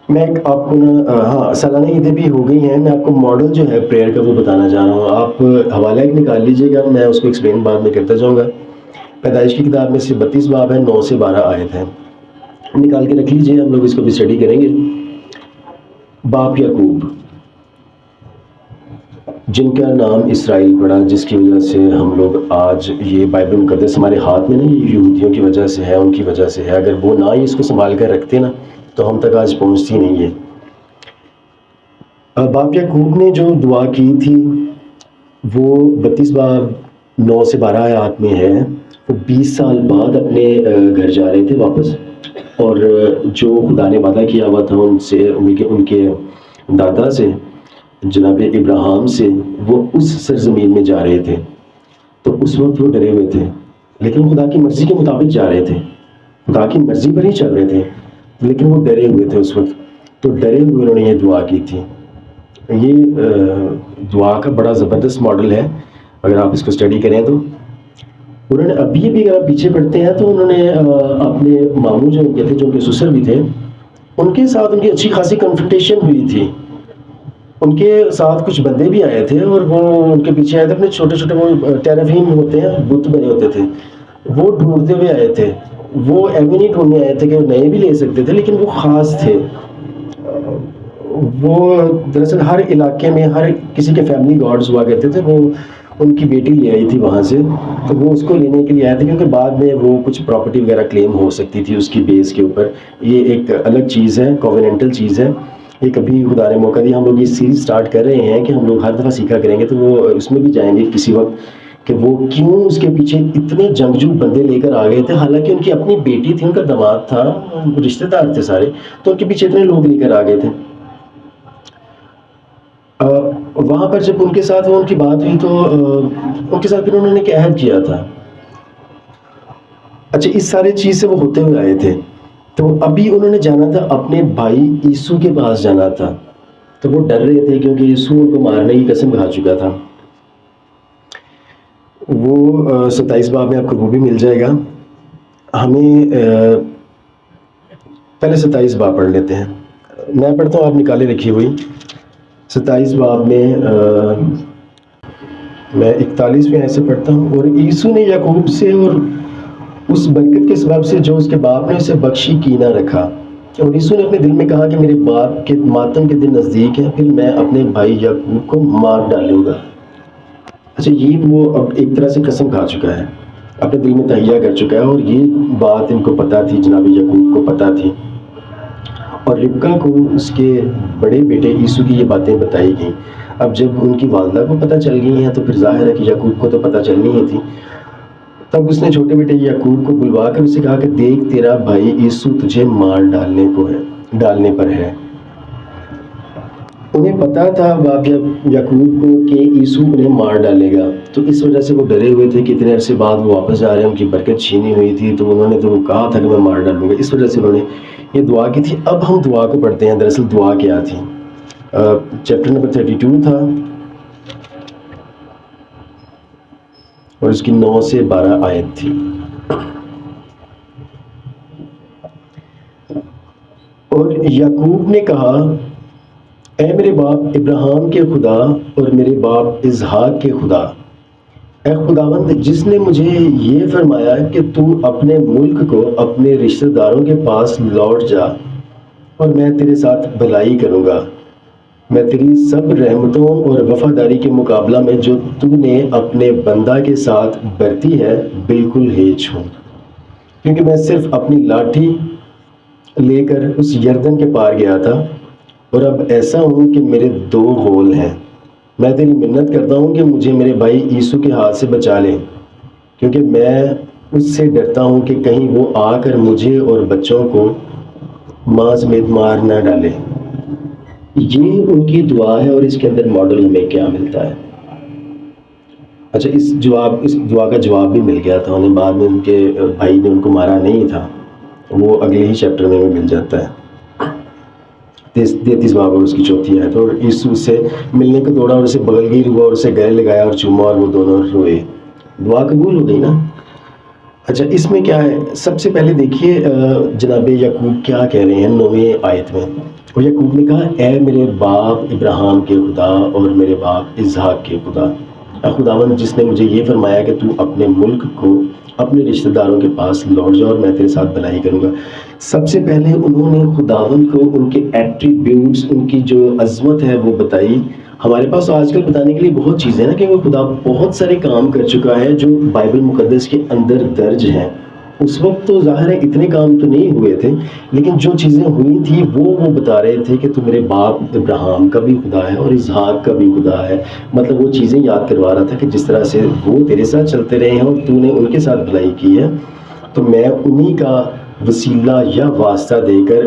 میں آپ کو نا ہاں سالانہ عیدیں بھی ہو گئی ہیں، میں آپ کو ماڈل جو ہے پریئر کا وہ بتانا چاہ رہا ہوں. آپ حوالہ ایک نکال لیجئے گا، میں اس کو ایکسپلین بعد میں کرتا جاؤں گا. پیدائش کی کتاب میں سے 32 باب ہے، 9 سے 12 آیت ہیں. نکال کے رکھ لیجئے، ہم لوگ اس کو بھی اسٹڈی کریں گے. باپ یعقوب جن کا نام اسرائیل پڑا، جس کی وجہ سے ہم لوگ آج یہ بائبل مقدس ہمارے ہاتھ میں نہیں، یہودیوں کی وجہ سے ہے، ان کی وجہ سے ہے. اگر وہ نہ ہی اس کو سنبھال کر رکھتے نا تو ہم تک آج پہنچتی نہیں ہے. باپ یعقوب نے جو دعا کی تھی وہ 32 باب 9 سے 12 آیات میں ہے. وہ 20 سال بعد اپنے گھر جا رہے تھے واپس، اور جو خدا نے وعدہ کیا ہوا تھا ان سے، ان کے دادا سے، جناب ابراہیم سے، وہ اس سرزمین میں جا رہے تھے. تو اس وقت وہ ڈرے ہوئے تھے، لیکن خدا کی مرضی کے مطابق جا رہے تھے، خدا کی مرضی پر ہی چل رہے تھے، لیکن وہ ڈرے ہوئے تھے اس وقت. تو ڈرے ہوئے انہوں نے یہ دعا کی تھی. یہ دعا کا بڑا زبردست ماڈل ہے اگر آپ اس کو اسٹڈی کریں تو. انہوں نے ابھی بھی، اگر آپ پیچھے پڑھتے ہیں تو انہوں نے اپنے ماموں جو ان کے تھے، جو ان کے سسر بھی تھے، ان کے ساتھ ان کی اچھی خاصی کنفرنٹیشن ہوئی تھی. ان کے ساتھ کچھ بندے بھی آئے تھے اور وہ ان کے پیچھے آئے تھے. اپنے چھوٹے چھوٹے وہ ٹیرافیم ہوتے ہیں، بت بنے ہوتے تھے، وہ ڈھونڈتے ہوئے آئے تھے. وہ ایوے نہیں ڈھونڈنے آئے تھے کہ نئے بھی لے سکتے تھے، لیکن وہ خاص تھے. وہ دراصل ہر علاقے میں ہر کسی کے فیملی گاڈز ہوا کرتے تھے. وہ ان کی بیٹی لے آئی تھی وہاں سے، تو وہ اس کو لینے کے لیے آئے تھے، کیونکہ بعد میں وہ کچھ پراپرٹی وغیرہ کلیم ہو سکتی تھی اس کی بیس کے اوپر. یہ ایک الگ چیز ہے، کووننٹل چیز ہے. یہ کبھی خدا نے موقع دیا، ہم لوگ یہ سیریز سٹارٹ کر رہے ہیں کہ ہم لوگ ہر دفعہ سیکھا کریں گے، تو وہ اس میں بھی جائیں گے کسی وقت کہ وہ کیوں اس کے پیچھے اتنے جنگجو بندے لے کر آ گئے تھے. حالانکہ ان کی اپنی بیٹی تھی، ان کا داماد تھا، رشتہ دار تھے سارے، تو ان کے پیچھے اتنے لوگ لے کر آ گئے تھے. وہاں پر جب ان کے ساتھ وہ ان کی بات ہوئی تو ان کے ساتھ پھر انہوں نے ایک عہد کیا تھا. اچھا، اس سارے چیز سے وہ ہوتے ہوئے آئے تھے. تو ابھی انہوں نے جانا تھا اپنے بھائی عیسو کے پاس جانا تھا. تو وہ ڈر رہے تھے کیونکہ عیسو ان کو مارنے کی قسم کھا چکا تھا. وہ 27 باب میں آپ کو وہ بھی مل جائے گا. ہمیں پہلے 27 باب پڑھ لیتے ہیں. میں پڑھتا ہوں، آپ نکالے رکھی ہوئی. 27 باب میں میں 41 میں ایسے پڑھتا ہوں. اور عیسو نے یعقوب سے اور اس برکت کے سبب سے جو اس کے باپ نے اسے بخشی کی نہ رکھا. اور عیسو نے اپنے دل میں کہا کہ میرے باپ کے ماتم کے دن نزدیک ہے، پھر میں اپنے بھائی یعقوب کو مار ڈالوں گا. اچھا، یہ وہ اب ایک طرح سے قسم کھا چکا ہے، اپنے دل میں تہیہ کر چکا ہے، اور یہ بات ان کو پتہ تھی، جناب یعقوب کو پتہ تھی. اور ربکا کو اس کے بڑے بیٹے عیسو کی یہ باتیں بتائی گئیں. اب جب ان کی والدہ کو پتہ چل گئی ہیں تو پھر ظاہر ہے کہ یعقوب کو تو پتہ چلنی ہی تھی. تب اس نے چھوٹے بیٹے یعقوب کو بلوا کر اسے کہا کہ دیکھ، تیرا بھائی عیسو تجھے مار ڈالنے پر ہے. انہیں پتا تھا باپ یعقوب کو کہ عیسو انہیں مار ڈالے گا، تو اس وجہ سے وہ ڈرے ہوئے تھے کہ اتنے عرصے بعد وہ واپس جا رہے ہیں، ان کی برکت چھینی ہوئی تھی، تو انہوں نے تو کہا تھا کہ میں مار ڈالوں گا. اس وجہ سے انہوں نے یہ دعا کی تھی. اب ہم دعا کو پڑھتے ہیں. دراصل دعا کیا تھی؟ چیپٹر نمبر 32 تھا اور اس کی 9 سے 12 آیت تھی. اور یعقوب نے کہا، اے میرے باپ ابراہیم کے خدا اور میرے باپ اسحاق کے خدا، اے خداوند جس نے مجھے یہ فرمایا کہ تو اپنے ملک کو اپنے رشتہ داروں کے پاس لوٹ جا اور میں تیرے ساتھ بھلائی کروں گا. میں تیری سب رحمتوں اور وفاداری کے مقابلہ میں جو تو نے اپنے بندہ کے ساتھ برتی ہے بالکل ہیچ ہوں، کیونکہ میں صرف اپنی لاٹھی لے کر اس یردن کے پار گیا تھا، اور اب ایسا ہوں کہ میرے 2 ہول ہیں. میں تیری منت کرتا ہوں کہ مجھے میرے بھائی عیسو کے ہاتھ سے بچا لے، کیونکہ میں اس سے ڈرتا ہوں کہ کہیں وہ آ کر مجھے اور بچوں کو ماں سمیت مار نہ ڈالے. یہ ان کی دعا ہے، اور اس کے اندر ماڈل ہمیں کیا ملتا ہے؟ اچھا، اس دعا کا جواب بھی مل گیا تھا انہیں. بعد میں ان کے بھائی نے ان کو مارا نہیں تھا، وہ اگلے ہی چیپٹر میں مل جاتا ہے. 33 باب اور اس کی 4 آیت. اور عیسو سے ملنے کو دوڑا اور اسے بغل گیر ہوا اور اسے گلے لگایا اور چوما، اور وہ دونوں روئے. دعا قبول ہو گئی نا. اچھا اس میں کیا ہے، سب سے پہلے دیکھیے جناب یعقوب کیا کہہ رہے ہیں 9ویں آیت میں. اور یعقوب نے کہا اے میرے باپ ابراہیم کے خدا اور میرے باپ اسحاق کے خدا. خداوند جس نے مجھے یہ فرمایا کہ تو اپنے ملک کو اپنے رشتہ داروں کے پاس لوٹ جا اور میں تیرے ساتھ بھلائی کروں گا. سب سے پہلے انہوں نے خداوند کو ان کے ایٹریبیوٹس، ان کی جو عظمت ہے وہ بتائی. ہمارے پاس آج کل بتانے کے لیے بہت چیزیں ہیں نا، کہ وہ خدا بہت سارے کام کر چکا ہے جو بائبل مقدس کے اندر درج ہیں. اس وقت تو ظاہر ہے اتنے کام تو نہیں ہوئے تھے، لیکن جو چیزیں ہوئی تھی وہ بتا رہے تھے کہ تو میرے باپ ابراہیم کا بھی خدا ہے اور اسحاق کا بھی خدا ہے. مطلب وہ چیزیں یاد کروا رہا تھا کہ جس طرح سے وہ تیرے ساتھ چلتے رہے ہیں اور تو نے ان کے ساتھ بھلائی کی ہے، تو میں انہی کا وسیلہ یا واسطہ دے کر.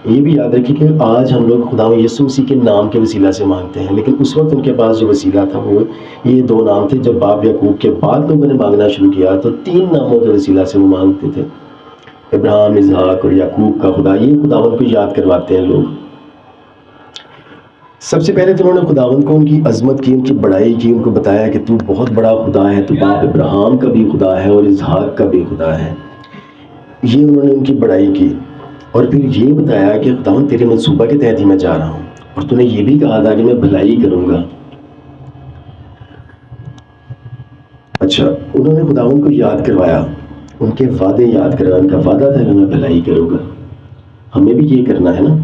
یہ بھی یاد رکھیے کہ آج ہم لوگ خدا یسوع مسیح کے نام کے وسیلہ سے مانگتے ہیں، لیکن اس وقت ان کے پاس جو وسیلہ تھا وہ یہ 2 نام تھے. جب باپ یعقوب کے بعد لوگوں نے مانگنا شروع کیا تو 3 ناموں کے وسیلہ سے وہ مانگتے تھے، ابراہیم، اسحاق اور یعقوب کا خدا. یہ خداوند کو یاد کرواتے ہیں لوگ. سب سے پہلے تو انہوں نے خداوند کو ان کی عظمت کی، ان کی بڑائی کی، ان کو بتایا کہ تو بہت بڑا خدا ہے، تو باپ ابراہیم کا بھی خدا ہے اور اسحاق کا بھی خدا ہے. یہ انہوں نے ان کی بڑائی کی. اور پھر یہ بتایا کہ خداوند تیرے منصوبہ کے تحت ہی میں جا رہا ہوں، اور تو نے یہ بھی کہا تھا کہ میں بھلائی کروں گا. اچھا انہوں نے خداوند کو یاد کروایا، ان کے وعدے یاد کروایا. ان کا وعدہ تھا کہ میں بھلائی کروں گا. ہمیں بھی یہ کرنا ہے نا،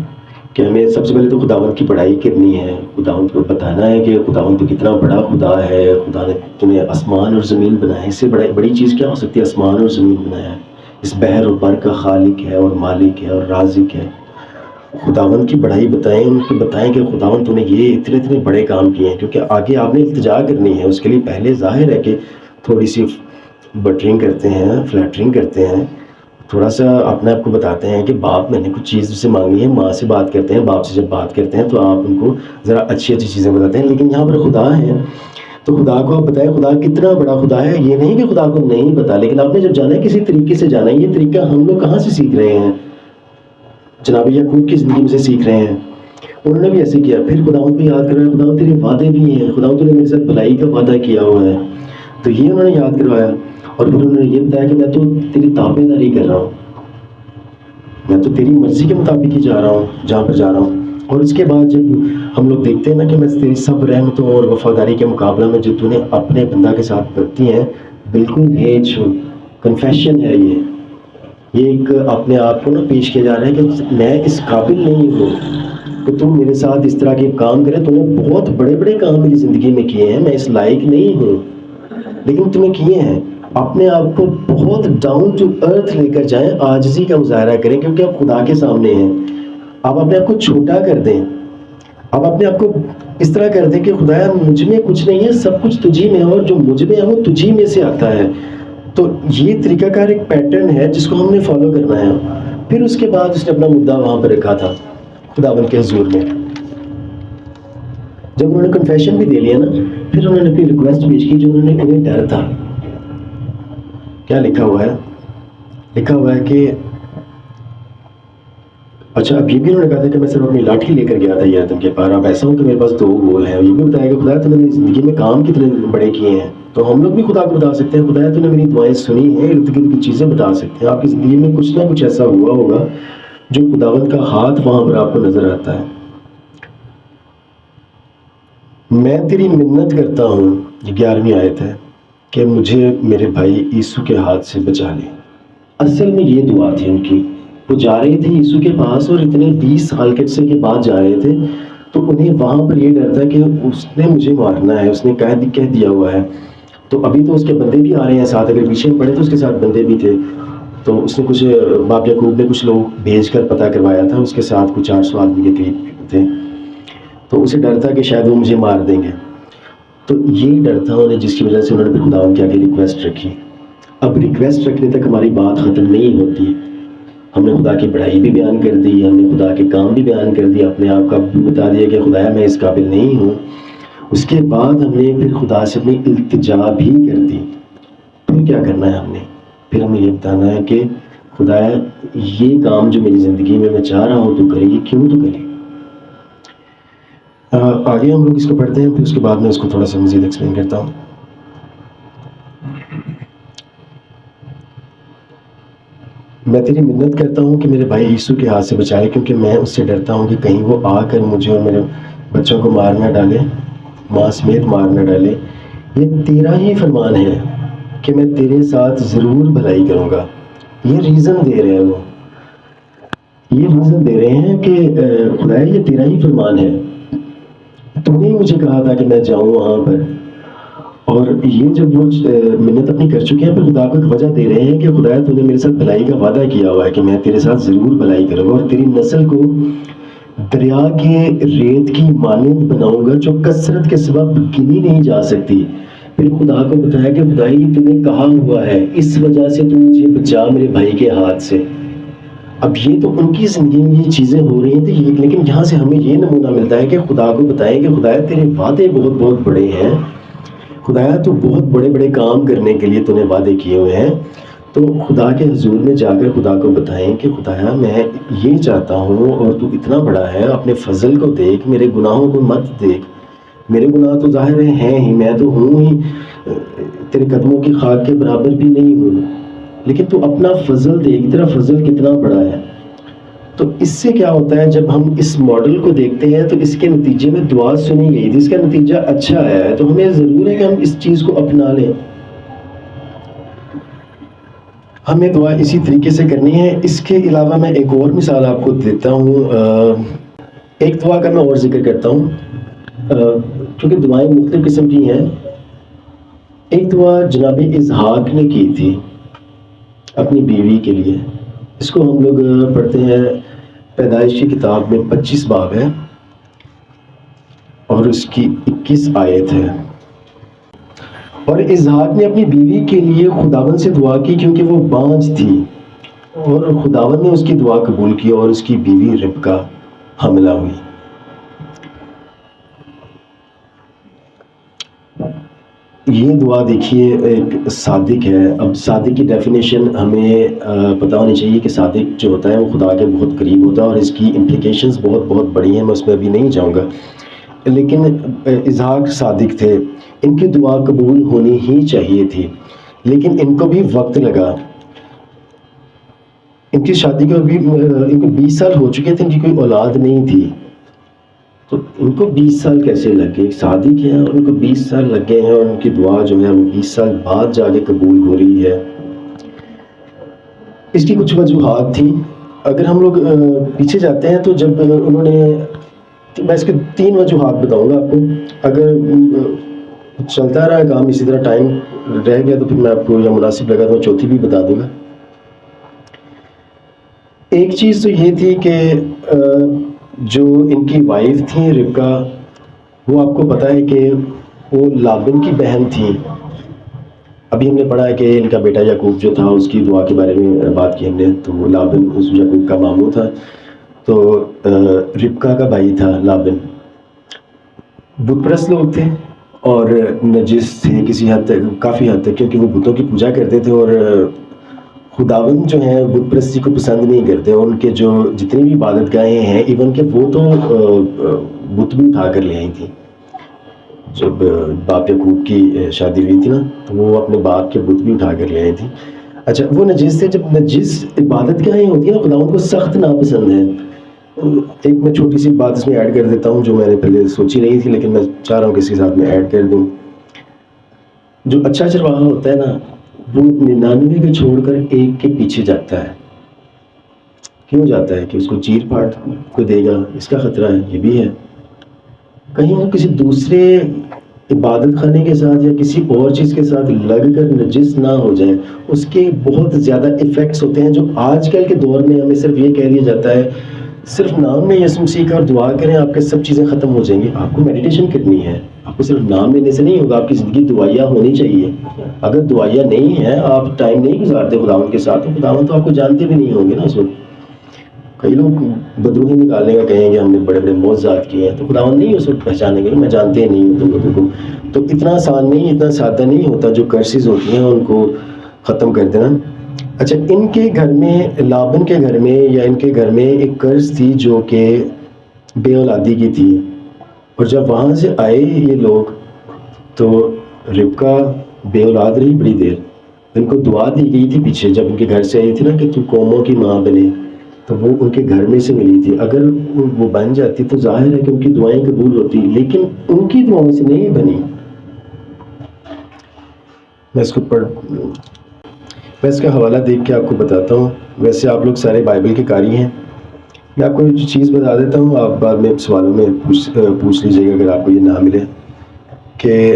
کہ ہمیں سب سے پہلے تو خداوند کی بڑائی کرنی ہے، خداوند کو بتانا ہے کہ خداوند تو کتنا بڑا خدا ہے. خدا نے تمہیں آسمان اور زمین بنایا ہے، اس سے بڑی چیز کیا ہو سکتی ہے؟ آسمان اور زمین بنایا ہے. اس بحر و بر کا خالق ہے اور مالک ہے اور رازق ہے. خداوند کی بڑائی بتائیں، ان کو بتائیں کہ خداوند تو نے یہ اتنے بڑے کام کیے ہیں. کیونکہ آگے آپ نے التجا کرنی ہے، اس کے لیے پہلے ظاہر ہے کہ تھوڑی سی بٹرنگ کرتے ہیں، فلیٹرنگ کرتے ہیں، تھوڑا سا اپنے آپ کو بتاتے ہیں کہ باپ میں نے کچھ چیز سے مانگنی ہے. ماں سے بات کرتے ہیں، باپ سے جب بات کرتے ہیں تو آپ ان کو ذرا اچھی چیزیں بتاتے ہیں. لیکن یہاں پر خدا ہے تو خدا کو آپ بتائیں خدا کتنا بڑا خدا ہے. یہ نہیں کہ خدا کو نہیں پتا، لیکن آپ نے جب جانا ہے کسی طریقے سے جانا ہے. یہ طریقہ ہم لوگ کہاں سے سیکھ رہے ہیں؟ جناب یعقوب کی زندگی میں سے سیکھ رہے ہیں. انہوں نے بھی ایسے کیا. پھر خداوند کو یاد کر رہے ہیں، خداوند تیرے وعدے بھی ہیں، خداوند تو نے میرے ساتھ بھلائی کا وعدہ کیا ہوا ہے. تو یہ انہوں نے یاد کروایا. اور پھر انہوں نے یہ بتایا کہ میں تو تیری تابع داری کر رہا ہوں، میں تو تیری مرضی کے مطابق ہی جا رہا ہوں جہاں پر جا رہا ہوں. اور اس کے بعد جب ہم لوگ دیکھتے ہیں نا کہ میں تیری سب رحمتوں اور وفاداری کے مقابلہ میں جو تو نے اپنے بندہ کے ساتھ برتی ہیں، بالکل ہیج کنفیشن ہے. یہ ایک اپنے آپ کو نا پیش کیا جا رہا ہے کہ میں اس قابل نہیں ہوں کہ تم میرے ساتھ اس طرح کے کام کرے. تم نے بہت بڑے کام میری زندگی میں کیے ہیں، میں اس لائق نہیں ہوں، لیکن تمہیں کیے ہیں. اپنے آپ کو بہت ڈاؤن ٹو ارتھ لے کر جائیں، عاجزی کا مظاہرہ کریں، کیونکہ آپ خدا کے سامنے ہیں. آپ اپنے آپ کو چھوٹا کر دیں، آپ اپنے آپ کو اس طرح کر دیں کہ خدایا مجھ میں کچھ نہیں ہے، سب کچھ تجھی میں ہے، اور جو مجھ میں ہے وہ تجھی میں سے آتا ہے. تو یہ طریقہ کار ایک پیٹرن ہے جس کو ہم نے فالو کرنا ہے. پھر اس کے بعد اس نے اپنا مدعا وہاں پہ رکھا تھا خداوند کے حضور میں. جب انہوں نے کنفیشن بھی دے لیا نا، پھر انہوں نے اپنی ریکویسٹ پیش کی جو انہیں ڈر تھا. کیا لکھا ہوا ہے؟ لکھا ہوا ہے کہ اچھا اب یہ بھی انہوں نے کہا تھا کہ میں صرف اپنی لاٹھی لے کر گیا تھا یردن کے پار. اب ایسا ہوں کہ میرے پاس 2 گول ہیں. یہ بھی بتایا کہ خدا تو نے میری زندگی میں کام کتنے بڑے کیے ہیں. تو ہم لوگ بھی خدا کو بتا سکتے ہیں خدا تو نے میری دعائیں سنی ہیں، ارد گرد کی چیزیں بتا سکتے ہیں. آپ کی زندگی میں کچھ نہ کچھ ایسا ہوا ہوگا جو خداوند کا ہاتھ وہاں پر آپ کو نظر آتا ہے. میں تیری منت کرتا ہوں، یہ 11ویں آیت ہے، کہ مجھے میرے بھائی یسوع کے ہاتھ سے بچا لے. اصل میں یہ دعا تھی ان کی. وہ جا رہے تھے یسوع کے پاس اور اتنے 20 سال کے عرصے کے بعد جا رہے تھے، تو انہیں وہاں پر یہ ڈر تھا کہ اس نے مجھے مارنا ہے، اس نے کہہ دیا ہوا ہے. تو ابھی تو اس کے بندے بھی آ رہے ہیں ساتھ، اگر پیچھے پڑے تو اس کے ساتھ بندے بھی تھے. تو اس نے کچھ باپ یعقوب نے کچھ لوگ بھیج کر پتہ کروایا تھا، اس کے ساتھ کچھ 800 آدمی کے قریب تھے. تو اسے ڈر تھا کہ شاید وہ مجھے مار دیں گے. تو یہ ڈر تھا انہیں، جس کی وجہ سے انہوں نے پھر خداوند کے آگے ریکویسٹ رکھی. اب ریکویسٹ رکھنے تک ہماری بات ختم نہیں ہوتی. ہم نے خدا کی بڑائی بھی بیان کر دی، ہم نے خدا کے کام بھی بیان کر دی، اپنے آپ کا بھی بتا دیا کہ خدایا میں اس قابل نہیں ہوں. اس کے بعد ہم نے پھر خدا سے اپنی التجا بھی کر دی. پھر کیا کرنا ہے ہم نے؟ پھر ہمیں یہ بتانا ہے کہ خدایا یہ کام جو میری زندگی میں چاہ رہا ہوں تو کرے، یہ کیوں تو کرے. آگے ہم لوگ اس کو پڑھتے ہیں، پھر اس کے بعد میں اس کو تھوڑا سا مزید ایکسپلین کرتا ہوں. میں تیری منت کرتا ہوں کہ میرے بھائی عیسو کے ہاتھ سے بچائے، کیونکہ میں اس سے ڈرتا ہوں کہ کہیں وہ آ کر مجھے اور میرے بچوں کو مار نہ ڈالے، ماں سمیت مار نہ ڈالے۔ یہ تیرا ہی فرمان ہے کہ میں تیرے ساتھ ضرور بھلائی کروں گا۔ یہ ریزن دے رہے ہیں وہ، یہ ریزن دے رہے ہیں کہ خدا یہ تیرا ہی فرمان ہے، تو نے مجھے کہا تھا کہ میں جاؤں وہاں پر۔ اور یہ جب وہ منت اپنی کر چکے ہیں، پھر خدا کو ایک وجہ دے رہے ہیں کہ خدایا تو نے میرے ساتھ بھلائی کا وعدہ کیا ہوا ہے کہ میں تیرے ساتھ ضرور بھلائی کروں گا، اور تیری نسل کو دریا کے ریت کی مانند بناؤں گا جو کثرت کے سبب گنی نہیں جا سکتی۔ پھر خدا کو بتایا کہ خدائی تو نے کہا ہوا ہے، اس وجہ سے تو مجھے بچا میرے بھائی کے ہاتھ سے۔ اب یہ تو ان کی زندگی میں یہ چیزیں ہو رہی تھیں، لیکن یہاں سے ہمیں یہ نمونہ ملتا ہے کہ خدا کو بتائیں کہ خدایا تیرے وعدے بہت بہت بڑے ہیں، خدایا تو بہت بڑے بڑے کام کرنے کے لیے تو نے وعدے کیے ہوئے ہیں۔ تو خدا کے حضور میں جا کر خدا کو بتائیں کہ خدایا میں یہ چاہتا ہوں، اور تو اتنا بڑا ہے، اپنے فضل کو دیکھ، میرے گناہوں کو مت دیکھ۔ میرے گناہ تو ظاہر ہیں ہی، میں تو ہوں ہی تیرے قدموں کی خاک کے برابر بھی نہیں ہوں، لیکن تو اپنا فضل دیکھ، تیرا فضل کتنا بڑا ہے۔ تو اس سے کیا ہوتا ہے، جب ہم اس ماڈل کو دیکھتے ہیں تو اس کے نتیجے میں دعا سنی گئی تھی، اس کا نتیجہ اچھا آیا ہے، تو ہمیں ضرور ہے کہ ہم اس چیز کو اپنا لیں۔ ہمیں دعا اسی طریقے سے کرنی ہے۔ اس کے علاوہ میں ایک اور مثال آپ کو دیتا ہوں، ایک دعا کا میں اور ذکر کرتا ہوں، کیونکہ دعائیں مختلف قسم کی ہیں۔ ایک دعا جناب اسحاق نے کی تھی اپنی بیوی کے لیے، اس کو ہم لوگ پڑھتے ہیں پیدائش کی کتاب میں 25 باب ہے اور اس کی 21 آیت ہے۔ اور اسحاق نے اپنی بیوی کے لیے خداوند سے دعا کی کیونکہ وہ بانجھ تھی، اور خداوند نے اس کی دعا قبول کی اور اس کی بیوی ربکا حاملہ ہوئی۔ یہ دعا دیکھیے ایک صادق ہے۔ اب صادق کی ڈیفینیشن ہمیں پتہ ہونی چاہیے کہ صادق جو ہوتا ہے وہ خدا کے بہت قریب ہوتا ہے، اور اس کی امپلیکیشنز بہت بہت بڑی ہیں، میں اس میں ابھی نہیں جاؤں گا۔ لیکن اسحاق صادق تھے، ان کی دعا قبول ہونی ہی چاہیے تھی، لیکن ان کو بھی وقت لگا۔ ان کی شادی کو بھی ان کو 20 سال ہو چکے تھے، ان کی کوئی اولاد نہیں تھی، تو ان کو 20 سال کیسے لگ گئے؟ صادق ہیں اور ان کو 20 سال لگ گئے ہیں، اور ان کی دعا جو ہے 20 سال بعد جا کے قبول ہو رہی ہے۔ اس کی کچھ وجوہات تھیں۔ اگر ہم لوگ پیچھے جاتے ہیں تو جب انہوں نے، میں اس کے 3 وجوہات بتاؤں گا آپ کو، اگر چلتا رہا کام اسی طرح ٹائم رہ گیا تو پھر میں آپ کو یا مناسب لگا تو میں چوتھی بھی بتا دوں گا۔ ایک چیز تو یہ تھی کہ جو ان کی وائف تھیں ربکا، وہ آپ کو پتہ ہے کہ وہ لابن کی بہن تھیں۔ ابھی ہم نے پڑھا ہے کہ ان کا بیٹا یعقوب جو تھا، اس کی دعا کے بارے میں بات کی ہم نے، تو لابن اس یعقوب کا ماموں تھا، تو ربکا کا بھائی تھا لابن۔ بت پرست لوگ تھے اور نجس تھے کسی حد تک، کافی حد تک، کیونکہ وہ بتوں کی پوجا کرتے تھے، اور خداوند جو ہیں بت پرستی کو پسند نہیں کرتے۔ ان کے جو جتنی بھی عبادت گاہیں ہیں، ایون کہ وہ تو بت بھی اٹھا کر لے آئی تھیں۔ جب باپ یعقوب کی شادی ہوئی تھی نا، تو وہ اپنے باپ کے بت بھی اٹھا کر لے آئی تھیں۔ اچھا، وہ نجس تھے۔ جب نجس عبادت گاہیں ہوتی ہیں نا، خداوند کو سخت ناپسند ہے۔ ایک میں چھوٹی سی بات اس میں ایڈ کر دیتا ہوں جو میں نے پہلے سوچی نہیں تھی، لیکن میں چاہ رہا ہوں کہ اس کے ساتھ میں ایڈ کر دوں۔ جو اچھا چرواہا ہوتا ہے نا، وہ 99 کو چھوڑ کر ایک کے پیچھے جاتا ہے۔ کیوں جاتا ہے؟ کہ اس کو چیر پھاڑ کو دے گا، اس کا خطرہ ہے، یہ بھی ہے۔ کہیں وہ کسی دوسرے عبادت خانے کے ساتھ یا کسی اور چیز کے ساتھ لگ کر نجس نہ ہو جائے۔ اس کے بہت زیادہ ایفیکٹس ہوتے ہیں، جو آج کل کے دور میں ہمیں صرف یہ کہہ دیا جاتا ہے صرف نام میں یسوع مسیح کا اور دعا کریں، آپ کے سب چیزیں ختم ہو جائیں گی۔ آپ کو میڈیٹیشن کرنی ہے، آپ کو صرف نام لینے سے نہیں ہوگا، آپ کی زندگی دعائیا ہونی چاہیے۔ اگر دعائیا نہیں ہے، آپ ٹائم نہیں گزارتے خداوند کے ساتھ، تو خداوند تو آپ کو جانتے بھی نہیں ہوں گے نا اس وقت۔ کئی لوگ بدروہی نکالنے کا کہیں گے ہم نے بڑے بڑے معجزات کیے ہیں، تو خداوند نہیں اس وقت پہچانیں گے، میں جانتے ہی نہیں ہوں تم لوگوں کو۔ تو اتنا آسان نہیں، اتنا سادہ نہیں ہوتا جو کرسز ہوتی ہیں ان کو ختم کر دینا۔ اچھا، ان کے گھر میں، لابن کے گھر میں یا ان کے گھر میں ایک قرض تھی جو کہ بے اولادی کی تھی، اور جب وہاں سے آئے یہ لوگ تو ربکا بے اولاد رہی بڑی دیر، ان کو دعا دی گئی تھی پیچھے جب ان کے گھر سے آئی تھی نا کہ تو قوموں کی ماں بنے، تو وہ ان کے گھر میں سے ملی تھی. اگر وہ بن جاتی تو ظاہر ہے کہ ان کی دعائیں قبول ہوتی، لیکن ان کی دعاؤں سے نہیں بنی. میں اس کا حوالہ دیکھ کے آپ کو بتاتا ہوں. ویسے آپ لوگ سارے بائبل کے قاری ہیں. میں آپ کو ایک چیز بتا دیتا ہوں، آپ بعد میں سوالوں میں پوچھ لیجیے گا اگر آپ کو یہ نہ ملے، کہ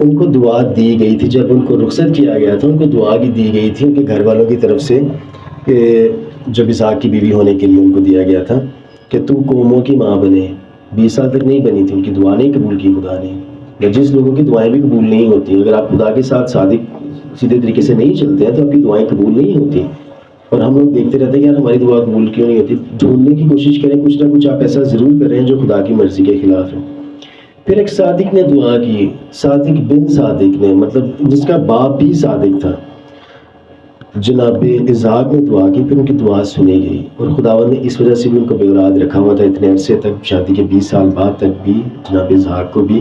ان کو دعا دی گئی تھی جب ان کو رخصت کیا گیا تھا. ان کو دعا کی دی گئی تھی ان کے گھر والوں کی طرف سے، کہ جب اسحاق کی بیوی ہونے کے لیے ان کو دیا گیا تھا کہ تو قوموں کی ماں بنے. 20 سال تک نہیں بنی تھی، ان کی دعا نہیں قبول کی خدا نے. جس لوگوں کی دعائیں بھی قبول نہیں ہوتی، اگر آپ خدا کے ساتھ صادق سیدھے طریقے سے نہیں چلتے ہیں تو آپ کی دعائیں قبول نہیں ہوتی. اور ہم لوگ دیکھتے رہتے ہیں کہ یار ہماری دعا قبول کیوں نہیں ہوتی. ڈھونڈنے کی کوشش کریں، کچھ نہ کچھ آپ ایسا ضرور کر رہے ہیں جو خدا کی مرضی کے خلاف ہے. پھر ایک صادق نے دعا کی، صادق بن صادق نے، مطلب جس کا باپ بھی صادق تھا، جناب اسحاق نے دعا کی. پھر ان کی دعا سنی گئی، اور خداوند نے اس وجہ سے بھی ان کو بے اولاد رکھا ہوا تھا اتنے عرصے تک، شادی کے 20 سال بعد تک بھی جناب اسحاق کو بھی،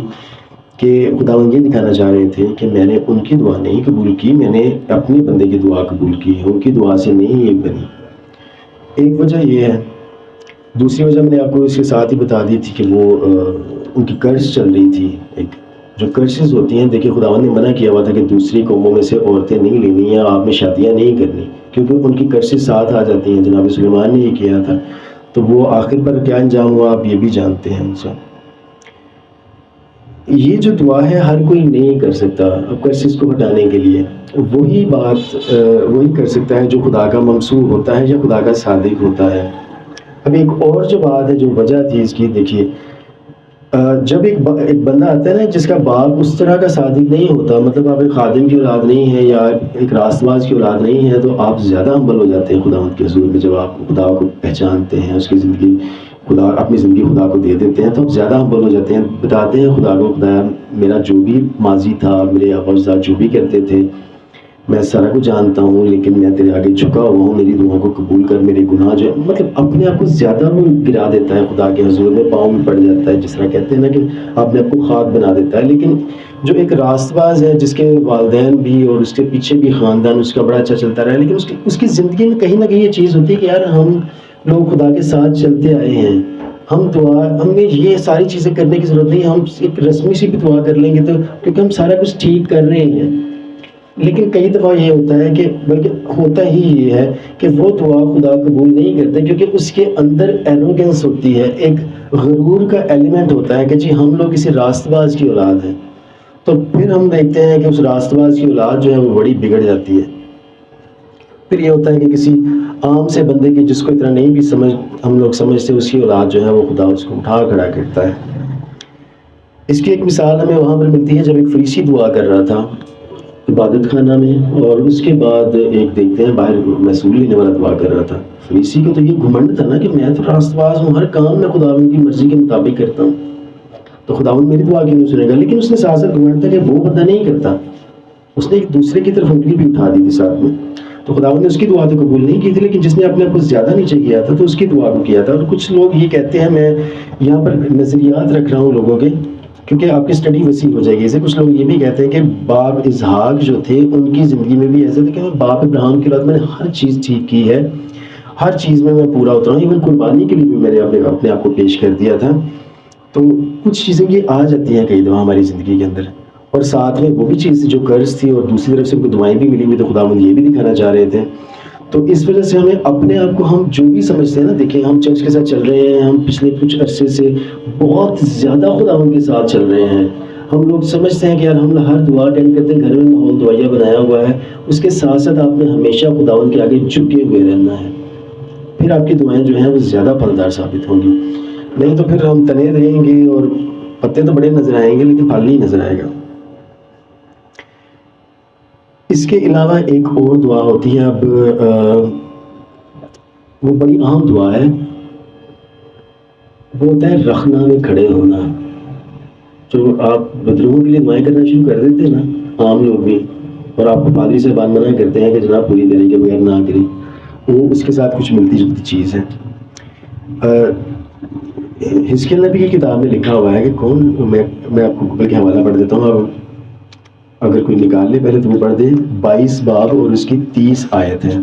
کہ خداوند یہ دکھانا چاہ رہے تھے کہ میں نے ان کی دعا نہیں قبول کی، میں نے اپنے بندے کی دعا قبول کی، ان کی دعا سے نہیں یہ بنی. ایک وجہ یہ ہے. دوسری وجہ میں نے آپ کو اس کے ساتھ ہی بتا دی تھی کہ وہ ان کی قرض چل رہی تھی. ایک جو قرضز ہوتی ہیں، دیکھیں خداوند نے منع کیا ہوا تھا کہ دوسری قوموں میں سے عورتیں نہیں لینی یا آپ نے شادیاں نہیں کرنی، کیونکہ ان کی قرضیں ساتھ آ جاتی ہیں. جناب سلیمان نے یہ کیا تھا، تو وہ آخر پر کیا انجام ہوا آپ یہ بھی جانتے ہیں. ان سے یہ جو دعا ہے ہر کوئی نہیں کر سکتا. اب قرض کو ہٹانے کے لیے وہی بات وہی کر سکتا ہے جو خدا کا ممسوح ہوتا ہے یا خدا کا صادق ہوتا ہے. اب ایک اور جو بات ہے، جو وجہ تھی اس کی، دیکھیے جب ایک بندہ آتا ہے نا جس کا باپ اس طرح کا صادق نہیں ہوتا، مطلب آپ ایک خادم کی اولاد نہیں ہے یا ایک راست باز کی اولاد نہیں ہے، تو آپ زیادہ ہمبل ہو جاتے ہیں خداوند کے حضور میں. جب آپ خدا کو پہچانتے ہیں، اس کی زندگی اپنی زندگی خدا کو دے دیتے ہیں، تو آپ زیادہ ہمبل ہو جاتے ہیں. بتاتے ہیں خدا کو، خدا میرا جو بھی ماضی تھا، میرے آبا اجداد جو بھی کرتے تھے، میں سارا کچھ جانتا ہوں، لیکن میں تیرے آگے جھکا ہوا ہوں، میری دعاؤں کو قبول کر. میرے گناہ جو ہے، مطلب اپنے آپ کو زیادہ وہ گرا دیتا ہے خدا کے حضور میں، پاؤں میں پڑ جاتا ہے. جس طرح کہتے ہیں نا کہ اپنے آپ کو خاک بنا دیتا ہے. لیکن جو ایک راست باز ہے، جس کے والدین بھی اور اس کے پیچھے بھی خاندان اس کا بڑا اچھا چلتا رہا ہے، لیکن اس کی زندگی میں کہیں نہ کہیں یہ چیز ہوتی ہے کہ یار ہم لوگ خدا کے ساتھ چلتے آئے ہیں، ہم نے یہ ساری چیزیں کرنے کی ضرورت نہیں. ہم ایک رسمی سی بھی دعا کر لیں گے تو، کیونکہ ہم سارا کچھ ٹھیک کر رہے ہیں. لیکن کئی دفعہ یہ ہوتا ہے کہ، بلکہ ہوتا ہی یہ ہے کہ وہ دعا خدا قبول نہیں کرتے، کیونکہ اس کے اندر ایروگنس ہوتی ہے، ایک غرور کا ایلیمنٹ ہوتا ہے کہ جی ہم لوگ کسی راست باز کی اولاد ہیں. تو پھر ہم دیکھتے ہیں کہ اس راست باز کی اولاد جو ہے وہ بڑی بگڑ جاتی ہے. پھر یہ ہوتا ہے کہ کسی عام سے بندے کی، جس کو اتنا نہیں بھی ہم لوگ سمجھتے، اس کی اولاد جو ہے وہ خدا اس کو اٹھا کھڑا کرتا ہے. اس کی ایک مثال ہمیں وہاں پر ملتی ہے جب ایک فریسی دعا کر رہا تھا عبادت خانہ میں، اور اس کے بعد ایک دیکھتے ہیں باہر محصول لینے والا دعا کر رہا تھا. فریسی کو تو یہ گھمنڈ تھا نا کہ میں تو راست باز ہوں، ہر کام میں خداوند کی مرضی کے مطابق کرتا ہوں، تو خداوند میری دعا کیوں نہیں سنے گا. لیکن اس نے ساتھ ساتھ گھمنڈ تھا کہ وہ بندہ نہیں کرتا، اس نے ایک دوسرے کی طرف انگلی بھی اٹھا دی تھی ساتھ میں. تو خداوند نے اس کی دعا تو قبول نہیں کی تھی، لیکن جس نے اپنے آپ کو زیادہ نیچے کیا تھا تو اس کی دعا کو کیا تھا. اور کچھ لوگ یہ کہتے ہیں، میں یہاں پر نظریات رکھ رہا ہوں لوگوں کے، کیونکہ آپ کی اسٹڈی وسیع ہو جائے گی. اسے کچھ لوگ یہ بھی کہتے ہیں کہ باپ اسحاق جو تھے ان کی زندگی میں بھی ایسا تھا کہ میں باپ ابراہیم کی اولاد، میں نے ہر چیز ٹھیک کی ہے، ہر چیز میں پورا اترا ہوں، ایون قربانی کے لیے بھی میں نے اپنے آپ کو پیش کر دیا تھا. تو کچھ چیزیں یہ آ جاتی ہیں کئی دفعہ ہماری زندگی کے اندر، اور ساتھ میں وہ بھی چیز جو قرض تھی، اور دوسری طرف سے ان کو دعائیں بھی ملی ہوئی، تو خداوند یہ بھی دکھانا چاہ رہے تھے. تو اس وجہ سے ہمیں اپنے آپ کو، ہم جو بھی سمجھتے ہیں نا، دیکھیں ہم چرچ کے ساتھ چل رہے ہیں، ہم پچھلے کچھ عرصے سے بہت زیادہ خداوند کے ساتھ چل رہے ہیں، ہم لوگ سمجھتے ہیں کہ یار ہم ہر دعا اٹینڈ کرتے ہیں، گھر میں ماحول دعائیہ بنایا ہوا ہے. اس کے ساتھ ساتھ آپ نے ہمیشہ خداوند کے آگے جھکے ہوئے رہنا ہے، پھر آپ کی دعائیں جو ہیں وہ زیادہ پھلدار ثابت ہوں گی. نہیں تو پھر ہم تنے رہیں گے اور پتے تو بڑے نظر آئیں گے لیکن پھل نہیں نظر آئے گا. اس کے علاوہ ایک اور دعا ہوتی ہے، اب وہ بڑی عام دعا ہے، وہ ہوتا ہے رخنا میں کھڑے ہونا. جو آپ بدلوگوں کے لیے دعائیں کرنا شروع کر دیتے ہیں نا، عام لوگ بھی، اور آپ کو پادری صاحبان منع کرتے ہیں کہ جناب پوری دینے کے بغیر نہ کریں، وہ اس کے ساتھ کچھ ملتی جلتی چیز ہے. حزقیل نبی کی کتاب میں لکھا ہوا ہے کہ کون، میں آپ کو گوگل کے حوالہ پڑھ دیتا ہوں. اگر کوئی نکال لے پہلے تو وہ پڑھ دے. 22 باب اور اس کی 30 آیت ہے.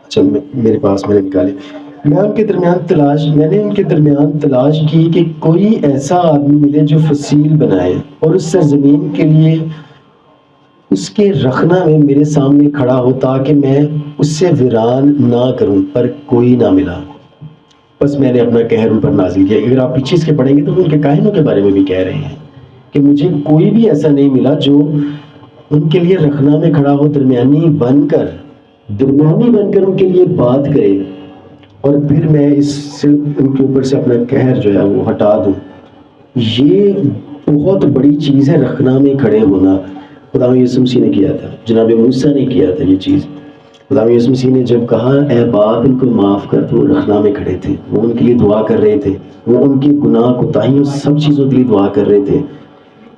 اچھا میرے پاس میں نے نکالی. میں نے ان کے درمیان تلاش کی کہ کوئی ایسا آدمی ملے جو فصیل بنائے اور اس سرزمین کے لیے اس کے رخنا میں میرے سامنے کھڑا ہو تاکہ میں اس سے ویران نہ کروں، پر کوئی نہ ملا. بس میں نے اپنا قہر ان پر نازل کیا. اگر آپ پیچھے اس کے پڑھیں گے تو ان کے کاہنوں کے بارے میں بھی کہہ رہے ہیں کہ مجھے کوئی بھی ایسا نہیں ملا جو ان کے لیے رخنا میں کھڑا ہو، درمیانی بن کر ان کے لیے بات کرے اور پھر میں اس سے ان کے اوپر سے اپنا قہر جو ہے وہ ہٹا دوں. یہ بہت بڑی چیز ہے رخنا میں کھڑے ہونا. خدا یسوع مسیح نے کیا تھا، جناب موسیٰ نے کیا تھا یہ چیز. خدا یسوع مسیح نے جب کہا اے باپ ان کو معاف کر، تو وہ رخنا میں کھڑے تھے، وہ ان کے لیے دعا کر رہے تھے، وہ ان کی گناہ کوتاہیوں سب چیزوں کے لیے دعا کر رہے تھے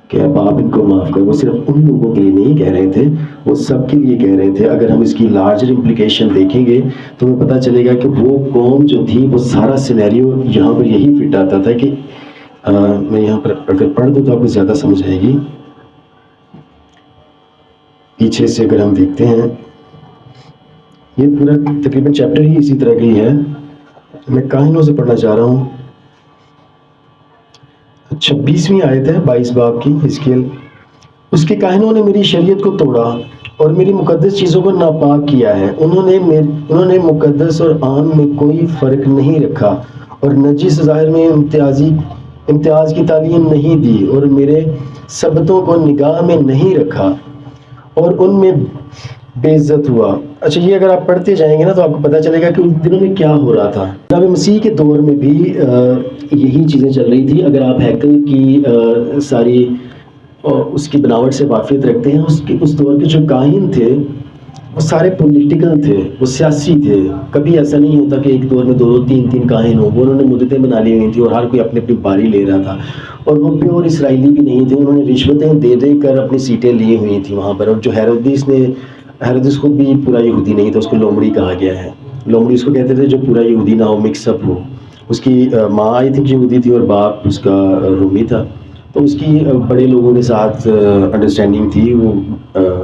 کہ اے باپ ان کو معاف کر. وہ صرف ان لوگوں کے لیے نہیں کہہ رہے تھے، وہ سب کے لیے کہہ رہے تھے. اگر ہم اس کی لارجر امپلیکیشن دیکھیں گے تو ہمیں پتہ چلے گا کہ وہ قوم جو تھی وہ سارا سینیریو یہاں پر یہی فٹ آتا تھا کہ میں یہاں پر اگر پڑھ دوں تو آپ کو زیادہ سمجھ آئے گی. پیچھے سے اگر ہم دیکھتے ہیں یہ پورا تقریباً چیپٹر ہی اسی طرح کی ہے. میں کاہنوں سے پڑھنا چاہ رہا ہوں. 26ویں آیت ہے 22 باب کی حزقیل. اس کے کاہنوں نے میری شریعت کو توڑا اور میری مقدس چیزوں کو ناپاک کیا ہے. انہوں نے مقدس اور عام میں کوئی فرق نہیں رکھا اور نجس ظاہر میں امتیاز کی تعلیم نہیں دی اور میرے سبتوں کو نگاہ میں نہیں رکھا اور ان میں بے عزت ہوا. اچھا یہ اگر آپ پڑھتے جائیں گے نا تو آپ کو پتہ چلے گا کہ ان دنوں میں کیا ہو رہا تھا. جناب مسیح کے دور میں بھی یہی چیزیں چل رہی تھی. اگر آپ ہیکل کی ساری اس کی بناوٹ سے واقفیت رکھتے ہیں، اس دور کے جو کاہن تھے وہ سارے پولیٹیکل تھے، وہ سیاسی تھے. کبھی ایسا نہیں ہوتا کہ ایک دور میں 2 3 کاہن ہوں. وہ انہوں نے مدتیں بنا لی ہوئی تھی اور ہر کوئی اپنی اپنی باری لے رہا تھا. اور وہ پیور اسرائیلی بھی نہیں تھے، انہوں نے رشوتیں دے دے کر اپنی سیٹیں لی ہوئی تھیں وہاں پر. اور جو ہیرودیس خود بھی پورا یہودی نہیں تھا، اس کو لومڑی کہا گیا ہے. لومڑی اس کو کہتے تھے جو پورا یہودی نہ ہو، مکس اپ ہو. اس کی ماں آئی تھی یہودی تھی اور باپ اس کا رومی تھا. تو اس کی بڑے لوگوں کے ساتھ انڈرسٹینڈنگ تھی. وہ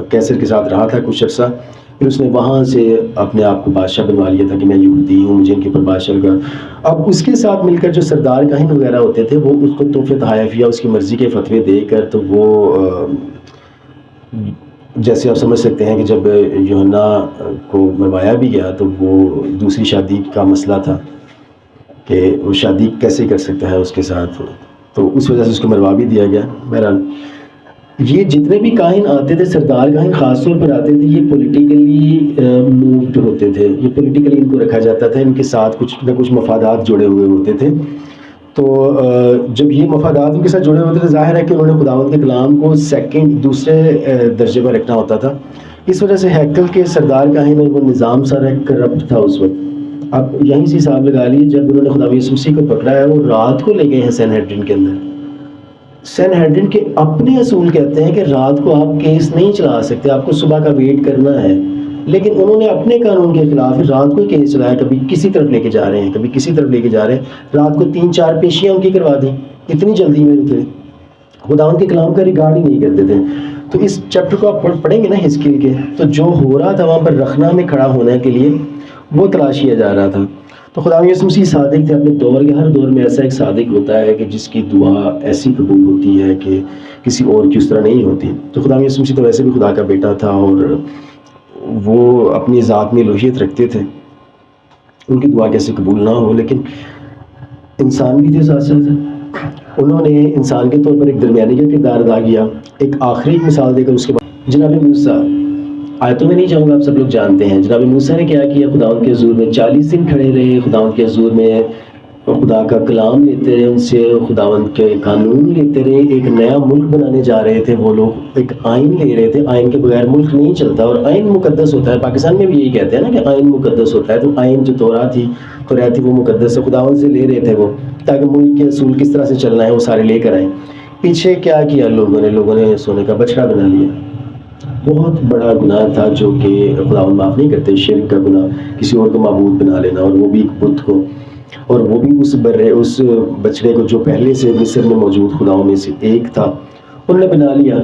کیسر کے ساتھ رہا تھا کچھ عرصہ، پھر اس نے وہاں سے اپنے آپ کو بادشاہ بنوا لیا تھا کہ میں یہودی ہوں، مجھے ان کے اوپر بادشاہ کا. اب اس کے ساتھ مل کر جو سردار کاہن وغیرہ ہوتے تھے وہ اس کو تحفے تحائف یا اس کی مرضی کے فتوے دے کر، تو وہ جیسے آپ سمجھ سکتے ہیں کہ جب یوحنا کو مروایا بھی گیا تو وہ دوسری شادی کا مسئلہ تھا کہ وہ شادی کیسے کر سکتا ہے اس کے ساتھ، تو اس وجہ سے اس کو مروا بھی دیا گیا. بہرحال یہ جتنے بھی کاہن آتے تھے، سردار کاہن خاص طور پر آتے تھے، یہ پولیٹیکلی مووڈ ہوتے تھے. یہ پولیٹیکلی ان کو رکھا جاتا تھا، ان کے ساتھ کچھ نہ کچھ مفادات جڑے ہوئے ہوتے تھے. تو جب یہ مفادات ان کے ساتھ جڑے ہوتے تھے، ظاہر ہے کہ انہوں نے خداوند کے کلام کو دوسرے درجے پر رکھنا ہوتا تھا. اس وجہ سے ہیکل کے سردار کاہن اور وہ نظام سارا کرپٹ تھا اس وقت. اب یہیں سے حساب لگا لیے، جب انہوں نے خدا یسوع مسیح کو پکڑا ہے، وہ رات کو لے گئے ہیں سینہیڈرین کے اندر. سینہیڈرین کے اپنے اصول کہتے ہیں کہ رات کو آپ کیس نہیں چلا سکتے، آپ کو صبح کا ویٹ کرنا ہے. لیکن انہوں نے اپنے قانون کے خلاف رات کو ہی کیس چلایا. کبھی کسی طرف لے کے جا رہے ہیں، کبھی کسی طرف لے کے جا رہے ہیں. رات کو 3 4 پیشیاں ان کی کروا دیں، اتنی جلدی میں تھے. خداوند کے کلام کا ریگارڈ ہی نہیں کرتے تھے. تو اس چیپٹر کو آپ پڑھیں گے نا حزقیل کے، تو جو ہو رہا تھا وہاں پر رخنا میں کھڑا ہونے کے لیے وہ تلاش کیا جا رہا تھا. تو خدا یسوع مسیح صادق تھے. اپنے دور کے ہر دور میں ایسا ایک صادق ہوتا ہے کہ جس کی دعا ایسی قبول ہوتی ہے کہ کسی اور کی اس طرح نہیں ہوتی. تو خدا یسوع مسیح تو ویسے بھی خدا کا بیٹا تھا اور وہ اپنی ذات میں الوہیت رکھتے تھے. ان کی دعا کیسے قبول نہ ہو، لیکن انسان بھی تھے ساتھ ساتھ. انہوں نے انسان کے طور پر ایک درمیانی کا کردار ادا کیا. ایک آخری مثال دے کر اس کے بعد جناب موسیٰ، آیتوں میں نہیں جاؤں گا، آپ سب لوگ جانتے ہیں جناب موسیٰ نے کیا کیا. خداوند کے حضور میں 40 دن کھڑے رہے. خداوند کے حضور میں خدا کا کلام لیتے رہے، ان سے خداوند کے قانون لیتے رہے. ایک نیا ملک بنانے جا رہے تھے وہ لوگ، ایک آئین لے رہے تھے. آئین کے بغیر ملک نہیں چلتا، اور آئین مقدس ہوتا ہے. پاکستان میں بھی یہی کہتے ہیں نا کہ آئین مقدس ہوتا ہے. تو آئین جو تورات تھی وہ مقدس ہے. خداوند سے لے رہے تھے وہ، تاکہ ملک کے اصول کس طرح سے چلنا ہے وہ سارے لے کر آئیں. پیچھے کیا کیا لوگوں نے سونے کا بچڑا بنا لیا. بہت بڑا گناہ تھا جو کہ خداوند معاف نہیں کرتے، شرک کا گناہ، کسی اور کو معبود بنا لینا، اور وہ بھی ایک بت کو، اور وہ بھی اس بچڑے کو جو پہلے سے مصر میں موجود خداؤں میں سے ایک تھا، انہوں نے بنا لیا۔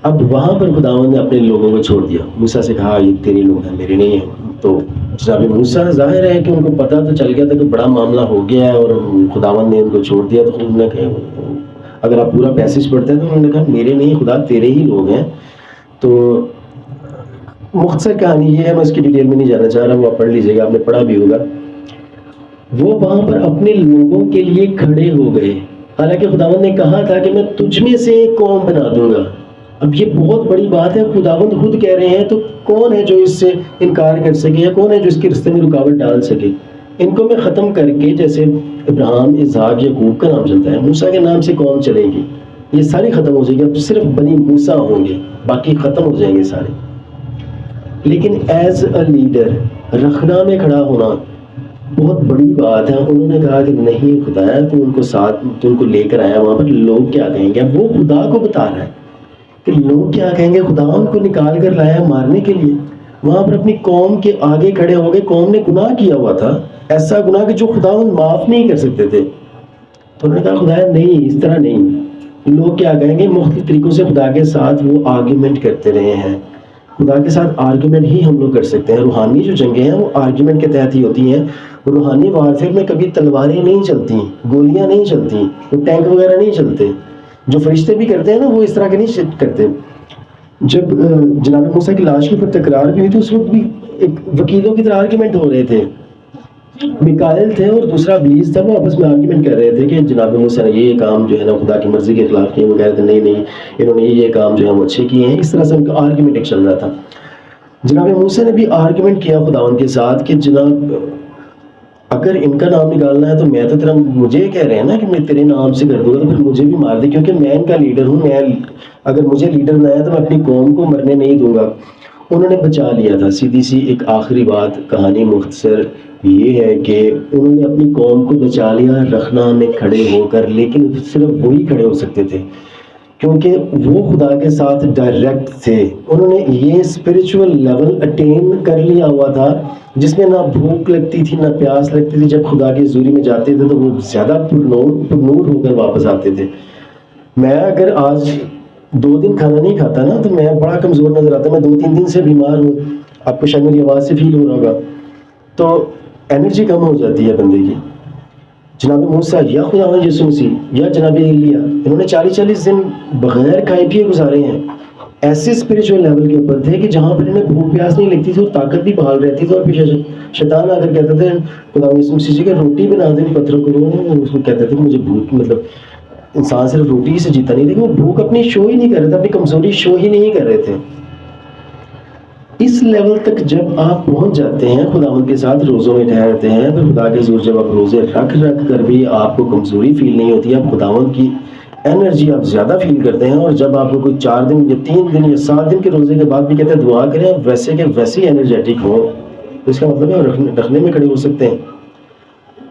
اب وہاں پر خداوند نے اپنے لوگوں کو چھوڑ دیا، موسیٰ سے کہا یہ تیرے لوگ ہیں، میرے نہیں ہیں۔ تو جناب موسیٰ ظاہر ہے کہ ان کو پتہ تو چل گیا تھا کہ بڑا معاملہ ہو گیا ہے اور خداوند نے ان کو چھوڑ دیا، تو انہوں نے کہا، اگر آپ پورا پیسج پڑھتے ہیں تو انہوں نے کہا میرے نہیں خدا تیرے ہی لوگ ہیں۔ تو مختصر کہانی یہ ہے، میں اس کی ڈیٹیل میں نہیں جانا چاہ رہا، وہ آپ پڑھ لیجیے گا، آپ نے پڑھا بھی ہوگا۔ وہ وہاں پر اپنے لوگوں کے لیے کھڑے ہو گئے، حالانکہ خداوند نے کہا تھا کہ میں تجھ میں سے ایک قوم بنا دوں گا۔ اب یہ بہت بڑی بات ہے، خداوند خود کہہ رہے ہیں، تو کون ہے جو اس سے انکار کر سکے، یا کون ہے جو اس کے رستے میں رکاوٹ ڈال سکے؟ ان کو میں ختم کر کے، جیسے ابراہیم، اسحاق، یعقوب کا نام چلتا ہے، موسیٰ کے نام سے قوم چلے گی، یہ ساری ختم ہو جائے گی، اب صرف بنی موسیٰ ہوں گے، باقی ختم ہو جائیں گے سارے۔ لیکن ایز اے لیڈر رخنا میں کھڑا ہونا بہت بڑی بات ہے۔ انہوں نے کہا کہ نہیں خدایا، تو ان کو ساتھ، تو ان کو لے کر آیا وہاں پر، لوگ کیا کہیں گے؟ اب وہ خدا کو بتا رہا ہے کہ لوگ کیا کہیں گے، خدا ان کو نکال کر لایا مارنے کے لیے، وہاں پر اپنی قوم کے آگے کھڑے ہو گئے۔ قوم نے گناہ کیا ہوا تھا، ایسا گناہ کہ جو خدا ان معاف نہیں کر سکتے تھے، تو انہوں نے کہا خدایا نہیں، اس طرح نہیں۔ لوگ کیا کہیں گے؟ مختلف طریقوں سے خدا کے ساتھ وہ آرگیومنٹ کرتے رہے ہیں۔ خدا کے ساتھ آرگیومنٹ ہی ہم لوگ کر سکتے ہیں۔ روحانی جو جنگیں ہیں وہ آرگیومنٹ کے تحت ہی ہوتی ہیں۔ روحانی وارفیئر میں کبھی تلواریں نہیں چلتی، گولیاں نہیں چلتی، ٹینک وغیرہ نہیں چلتے۔ جو فرشتے بھی کرتے ہیں نا، وہ اس طرح کے نہیں کرتے۔ جب جناب موسیٰ کی لاش کے اوپر تکرار بھی ہوئی تھی، اس وقت بھی ایک وکیلوں کی طرح آرگیومنٹ ہو رہے تھے۔ میکائیل تھے اور دوسرا ابلیس تھا، وہ آپس میں آرگیومنٹ کر رہے تھے کہ جناب موسیٰ نے یہ کام جو ہے نا خدا کی مرضی کے خلاف کیے، وہ کہہ رہے تھے نہیں نہیں، انہوں نے یہ کام جو ہے وہ اچھے کیے ہیں۔ اس طرح سے ان کا آرگیومنٹ ایک چل رہا تھا۔ جناب موسیٰ نے بھی آرگیومنٹ کیا خداوند کے ساتھ کہ جناب اگر ان کا نام نکالنا ہے تو میں تو تیرا، مجھے کہہ رہے ہیں نا کہ میں تیرے نام سے کر دوں گا، تو پھر مجھے بھی مار دے، کیونکہ میں ان کا لیڈر ہوں۔ میں اگر مجھے لیڈر بنایا تو میں اپنی قوم کو مرنے نہیں دوں گا۔ انہوں نے بچا لیا تھا۔ سیدھی سی ایک آخری بات، کہانی مختصر یہ ہے کہ انہوں نے اپنی قوم کو بچا لیا رخنا میں کھڑے ہو کر، لیکن صرف وہی کھڑے ہو سکتے تھے کیونکہ وہ خدا کے ساتھ ڈائریکٹ تھے۔ انہوں نے یہ اسپرچول لیول اٹین کر لیا ہوا تھا جس میں نہ بھوک لگتی تھی نہ پیاس لگتی تھی۔ جب خدا کی حضوری میں جاتے تھے تو وہ زیادہ پرنور ہو کر واپس آتے تھے۔ میں اگر آج 2 دن کھانا نہیں کھاتا نا تو میں بڑا کمزور نظر آتا، میں 2-3 دن سے بیمار ہوں، آپ کو شاید میری آواز سے فیل ہو رہا ہوگا، تو انرجی کم ہو جاتی ہے بندے کی۔ جناب موسیٰ یا خداوند یسوع مسیح یا جناب ایلیا، انہوں نے 40 دن بغیر کھائے پیے گزارے ہیں، ایسے اسپرچول لیول کے اوپر تھے کہ جہاں پر انہیں بھوک پیاس نہیں لگتی تھی اور طاقت بھی بحال رہتی تھی۔ اور پھر شیطان آ کر کہتے تھے خداوند یسوع مسیح جی کہ روٹی بنا دیں پتھروں کو، اس کو کہتے تھے کہ مجھے بھوک، مطلب انسان صرف روٹی سے جیتا نہیں، لیکن وہ بھوک اپنی شو ہی نہیں کر رہے تھے، اپنی کمزوری شو ہی نہیں کر رہے تھے۔ اس لیول تک جب آپ پہنچ جاتے ہیں خداوند کے ساتھ، روزوں میں ٹھہرتے ہیں، پھر خدا کے حضور جب آپ روزے رکھ کر بھی آپ کو کمزوری فیل نہیں ہوتی، آپ خداوند کی انرجی آپ زیادہ فیل کرتے ہیں، اور جب آپ کو کوئی 4 دن یا 3 دن یا 7 دن کے روزے کے بعد بھی کہتے ہیں دعا کریں ویسے کہ ویسے انرجیٹک ہوں، تو اس کا مطلب ہے رکھنے میں کھڑے ہو سکتے ہیں۔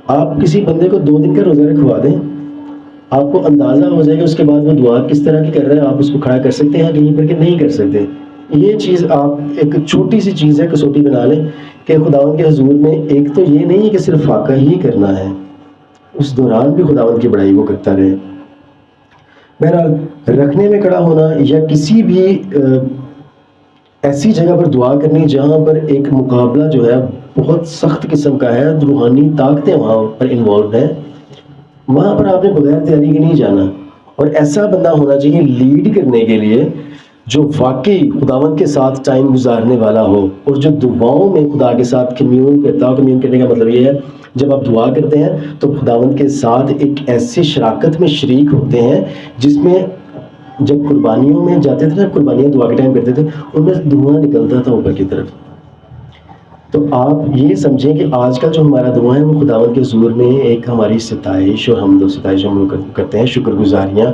آپ کسی بندے کو 2 دن کا روزہ رکھوا دیں، آپ کو اندازہ ہو جائے گا اس کے بعد وہ دعا کس طرح کی کر رہے ہیں، آپ اس کو کھڑا کر سکتے ہیں کہیں پر کہ نہیں کر سکتے۔ یہ چیز آپ ایک چھوٹی سی چیز ہے، کسوٹی بنا لیں کہ خداوند کے حضور میں ایک تو یہ نہیں ہے کہ صرف فاقہ ہی کرنا ہے، اس دوران بھی خداوند کی بڑائی وہ کرتا رہے۔ بہرحال رکھنے میں کھڑا ہونا یا کسی بھی ایسی جگہ پر دعا کرنی جہاں پر ایک مقابلہ جو ہے بہت سخت قسم کا ہے، روحانی طاقتیں وہاں پر انوالوڈ ہیں، وہاں پر آپ نے بغیر تیاری کے نہیں جانا۔ اور ایسا بندہ ہونا چاہیے لیڈ کرنے کے لیے جو واقعی خداوند کے ساتھ ٹائم گزارنے والا ہو، اور جو دعاؤں میں خدا کے ساتھ کمیون کرتا ہو۔ کمیون کرنے کا مطلب یہ ہے جب آپ دعا کرتے ہیں تو خداوند کے ساتھ ایک ایسی شراکت میں شریک ہوتے ہیں جس میں جب قربانیوں میں جاتے تھے نا، قربانیاں دعا کے ٹائم کرتے تھے، ان میں دھواں نکلتا تھا اوپر کی طرف۔ تو آپ یہ سمجھیں کہ آج کا جو ہمارا دعا ہے وہ خداوند کے حضور میں ایک ہماری ستائش اور حمد و ستائش ہم لوگ کرتے ہیں، شکر گزاریاں،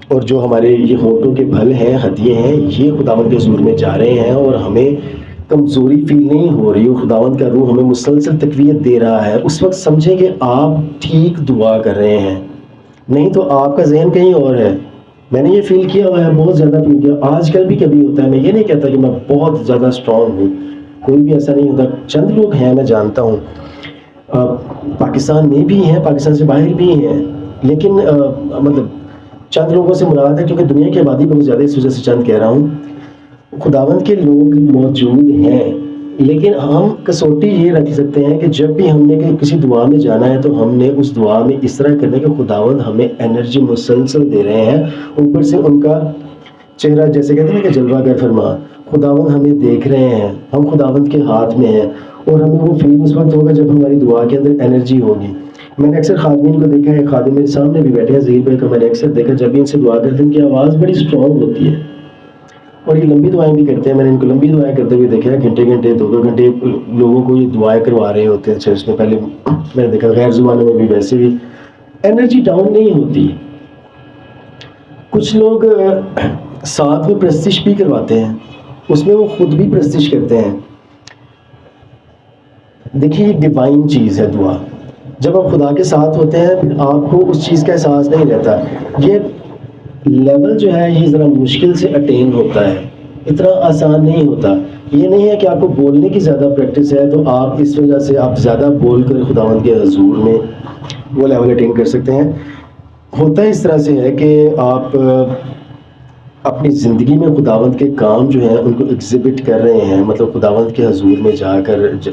اور جو ہمارے یہ ہونٹوں کے پھل ہیں، ہدیے ہیں، یہ خداوند کے حضور میں جا رہے ہیں، اور ہمیں کمزوری فیل نہیں ہو رہی، اور خداوند کا روح ہمیں مسلسل تقویت دے رہا ہے۔ اس وقت سمجھیں کہ آپ ٹھیک دعا کر رہے ہیں، نہیں تو آپ کا ذہن کہیں اور ہے، میں نے یہ فیل کیا ہوا ہے، بہت زیادہ فیل کیا. آج کل بھی کبھی ہوتا ہے، میں یہ نہیں کہتا کہ میں بہت زیادہ اسٹرانگ ہوں، کوئی بھی ایسا نہیں ہوتا. چند لوگ ہیں میں جانتا ہوں، پاکستان میں بھی ہیں، پاکستان سے باہر بھی ہیں، لیکن مطلب چند لوگوں سے مراد ہے کیونکہ دنیا کی آبادی بہت زیادہ، اس وجہ سے چند کہہ رہا ہوں. خداوند کے لوگ موجود ہیں، لیکن ہم کسوٹی یہ رکھ سکتے ہیں کہ جب بھی ہم نے کسی دعا میں جانا ہے تو ہم نے اس دعا میں اس طرح کرنا ہے کہ خداوند ہمیں انرجی مسلسل دے رہے ہیں، اوپر سے ان کا چہرہ جیسے کہتے ہیں کہ جلوہ گر فرما، خداوند ہمیں دیکھ رہے ہیں، ہم خداوند کے ہاتھ میں ہیں، اور ہمیں وہ فیل اس وقت ہوگا جب ہماری دعا کے اندر انرجی ہوگی. میں نے اکثر خادمین کو دیکھا ہے، خادم میرے سامنے بھی بیٹھے ہیں ظہیر بھائی کو میں نے اکثر دیکھا، جب بھی ان سے دعا کرتے ہیں ان کی آواز بڑی اسٹرانگ ہوتی ہے، اور یہ لمبی دعائیں بھی کرتے ہیں. میں نے ان کو لمبی دعائیں کرتے ہوئے دیکھا ہے، گھنٹے گھنٹے 2 گھنٹے لوگوں کو یہ دعائیں کروا رہے ہوتے ہیں چرچ میں. پہلے میں نے دیکھا غیر زبانوں میں بھی ویسے بھی انرجی ڈاؤن نہیں ہوتی. کچھ لوگ ساتھ میں پرستش بھی کرواتے ہیں، اس میں وہ خود بھی پرستش کرتے ہیں. دیکھیے یہ ڈیوائن چیز ہے دعا. جب آپ خدا کے ساتھ ہوتے ہیں پھر آپ کو اس چیز کا احساس نہیں رہتا. یہ لیول جو ہے یہ ذرا مشکل سے اٹین ہوتا ہے، اتنا آسان نہیں ہوتا. یہ نہیں ہے کہ آپ کو بولنے کی زیادہ پریکٹس ہے تو آپ اس وجہ سے آپ زیادہ بول کر خداوند کے حضور میں وہ لیول اٹین کر سکتے ہیں. ہوتا اس طرح سے ہے کہ آپ اپنی زندگی میں خداوند کے کام جو ہیں ان کو ایگزیبٹ کر رہے ہیں، مطلب خداوند کے حضور میں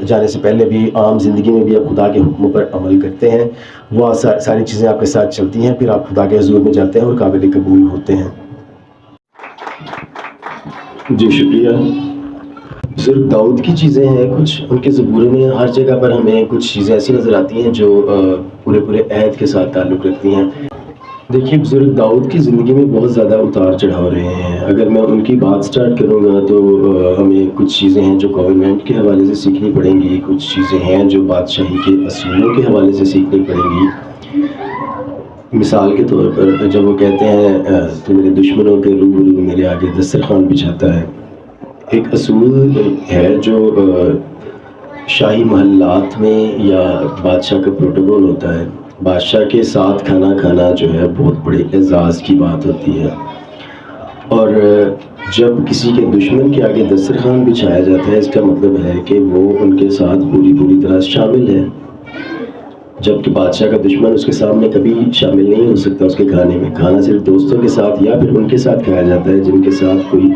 جانے سے پہلے بھی عام زندگی میں بھی آپ خدا کے حکموں پر عمل کرتے ہیں، وہ ساری چیزیں آپ کے ساتھ چلتی ہیں، پھر آپ خدا کے حضور میں جاتے ہیں اور قابل قبول ہوتے ہیں. جی شکریہ. بزرگ داؤد کی چیزیں ہیں کچھ ان کے زبور میں، ہر جگہ پر ہمیں کچھ چیزیں ایسی نظر آتی ہیں جو پورے عہد کے ساتھ تعلق رکھتی ہیں. دیکھیے بزرگ داؤد کی زندگی میں بہت زیادہ اتار چڑھاؤ رہے ہیں. اگر میں ان کی بات سٹارٹ کروں گا تو ہمیں کچھ چیزیں ہیں جو گورنمنٹ کے حوالے سے سیکھنی پڑیں گی، کچھ چیزیں ہیں جو بادشاہی کے اصولوں کے حوالے سے سیکھنی پڑیں گی. مثال کے طور پر جب وہ کہتے ہیں تو میرے دشمنوں کے روبرو میرے آگے دسترخوان بچھاتا ہے، ایک اصول ہے جو شاہی محلات میں یا بادشاہ کا پروٹوکول ہوتا ہے. بادشاہ کے ساتھ کھانا کھانا جو ہے بہت بڑے اعزاز کی بات ہوتی ہے، اور جب کسی کے دشمن کے آگے دسترخوان بچھایا جاتا ہے اس کا مطلب ہے کہ وہ ان کے ساتھ پوری طرح شامل ہے، جبکہ بادشاہ کا دشمن اس کے سامنے کبھی شامل نہیں ہو سکتا. اس کے کھانے میں کھانا صرف دوستوں کے ساتھ یا پھر ان کے ساتھ کھایا جاتا ہے جن کے ساتھ کوئی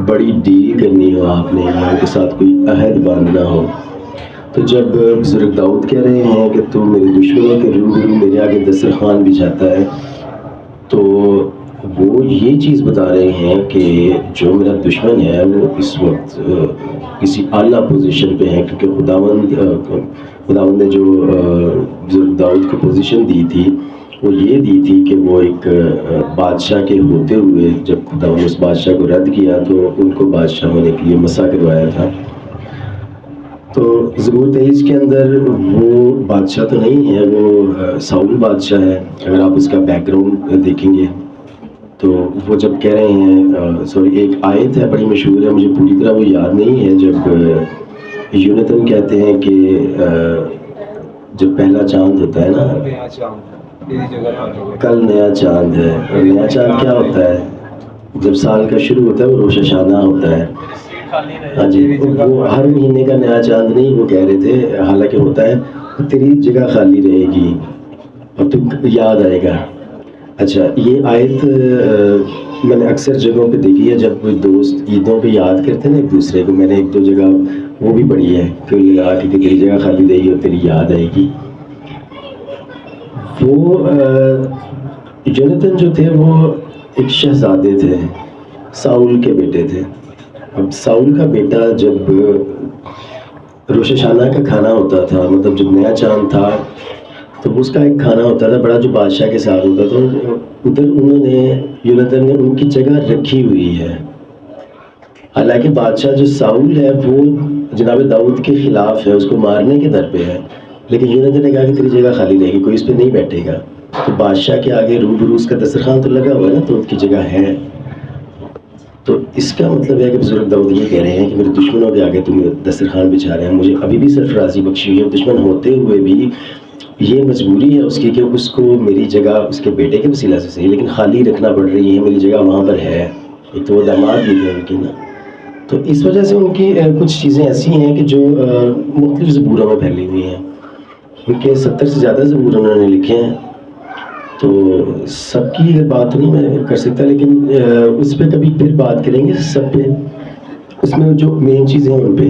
بڑی ڈیل کرنی ہو آپ نے، یا ان کے ساتھ کوئی عہد باندھنا ہو. تو جب بزرگ داؤد کہہ رہے ہیں کہ تو میرے دشمنوں کے روبرو میرے آگے دسترخوان بچھاتا ہے، تو وہ یہ چیز بتا رہے ہیں کہ جو میرا دشمن ہے وہ اس وقت کسی اعلیٰ پوزیشن پہ ہے، کیونکہ خداوند نے جو بزرگ داؤد کو پوزیشن دی تھی وہ یہ دی تھی کہ وہ ایک بادشاہ کے ہوتے ہوئے جب خداوند نے اس بادشاہ کو رد کیا تو ان کو بادشاہ ہونے کے لیے مسا کروایا تھا. تو زبور 23 کے اندر وہ بادشاہ تو نہیں ہے، وہ ساؤل بادشاہ ہے. اگر آپ اس کا بیک گراؤنڈ دیکھیں گے تو وہ جب کہہ رہے ہیں ایک آیت ہے بڑی مشہور ہے، مجھے پوری طرح وہ یاد نہیں ہے، جب یونتن کہتے ہیں کہ جب پہلا چاند ہوتا ہے نا، کل نیا چاند ہے. اور نیا چاند کیا ہوتا ہے؟ جب سال کا شروع ہوتا ہے وہ روش شانہ ہوتا ہے. ہاں جی، وہ ہر مہینے کا نیا چاند نہیں وہ کہہ رہے تھے، حالانکہ ہوتا ہے تیری جگہ خالی رہے گی اور تم یاد آئے گا. اچھا، یہ آیت میں نے اکثر جگہوں پہ دیکھی ہے، جب کوئی دوست عیدوں پہ یاد کرتے ہیں نا ایک دوسرے کو. میں نے 1-2 جگہ وہ بھی پڑھی ہے کہ لگا کہ تیری جگہ خالی رہے گی اور تیری یاد آئے گی. وہ جونتن جو تھے وہ ایک شہزادے تھے، ساؤل کے بیٹے تھے. اب ساؤل کا بیٹا جب روش شانہ کا کھانا ہوتا تھا، مطلب جب نیا چاند تھا تو اس کا ایک کھانا ہوتا تھا بڑا جو بادشاہ کے ساتھ ہوتا تھا. ادھر انہوں نے یونتن نے ان کی جگہ رکھی ہوئی ہے، حالانکہ بادشاہ جو ساؤل ہے وہ جناب داؤد کے خلاف ہے، اس کو مارنے کے در پہ ہے، لیکن یونتن نے کہا کہ تیری جگہ خالی رہے گی، کوئی اس پہ نہیں بیٹھے گا. تو بادشاہ کے آگے روبرو اس کا دسترخوان تو لگا ہوا ہے نا، تو اس کی جگہ ہے. تو اس کا مطلب ہے کہ بزرگ داؤد یہ کہہ رہے ہیں کہ میرے دشمنوں کے آگے تم دسترخوان بچھا رہے ہیں. مجھے ابھی بھی سرفرازی بخشی ہوئی ہے، دشمن ہوتے ہوئے بھی یہ مجبوری ہے اس کی کہ اس کو میری جگہ اس کے بیٹے کے وسیلہ سے صحیح لیکن خالی رکھنا پڑ رہی ہے، میری جگہ وہاں پر ہے، ایک تو وہ داماد بھی ہے ان کی نا، تو اس وجہ سے ان کی کچھ چیزیں ایسی ہیں کہ جو مختلف زبوروں میں پھیلی ہوئی ہیں. ان کے 70 سے زیادہ زبور انہوں نے لکھے ہیں، تو سب کی اگر بات نہیں میں کر سکتا، لیکن اس پہ کبھی پھر بات کریں گے سب پہ، اس میں جو مین چیزیں ہیں ان پہ.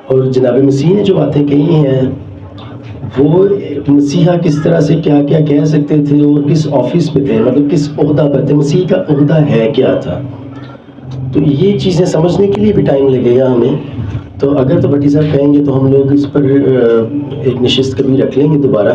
اور جناب مسیح نے جو باتیں کہی ہیں وہ مسیحا کس طرح سے کیا کیا کہہ سکتے تھے اور کس آفس پہ تھے، مطلب کس عہدہ پر تھے، مسیح کا عہدہ ہے کیا تھا، تو یہ چیزیں سمجھنے کے لیے بھی ٹائم لگے گا ہمیں. تو اگر تو بھٹی صاحب کہیں گے تو ہم لوگ اس پر ایک نشست کبھی رکھ لیں گے دوبارہ.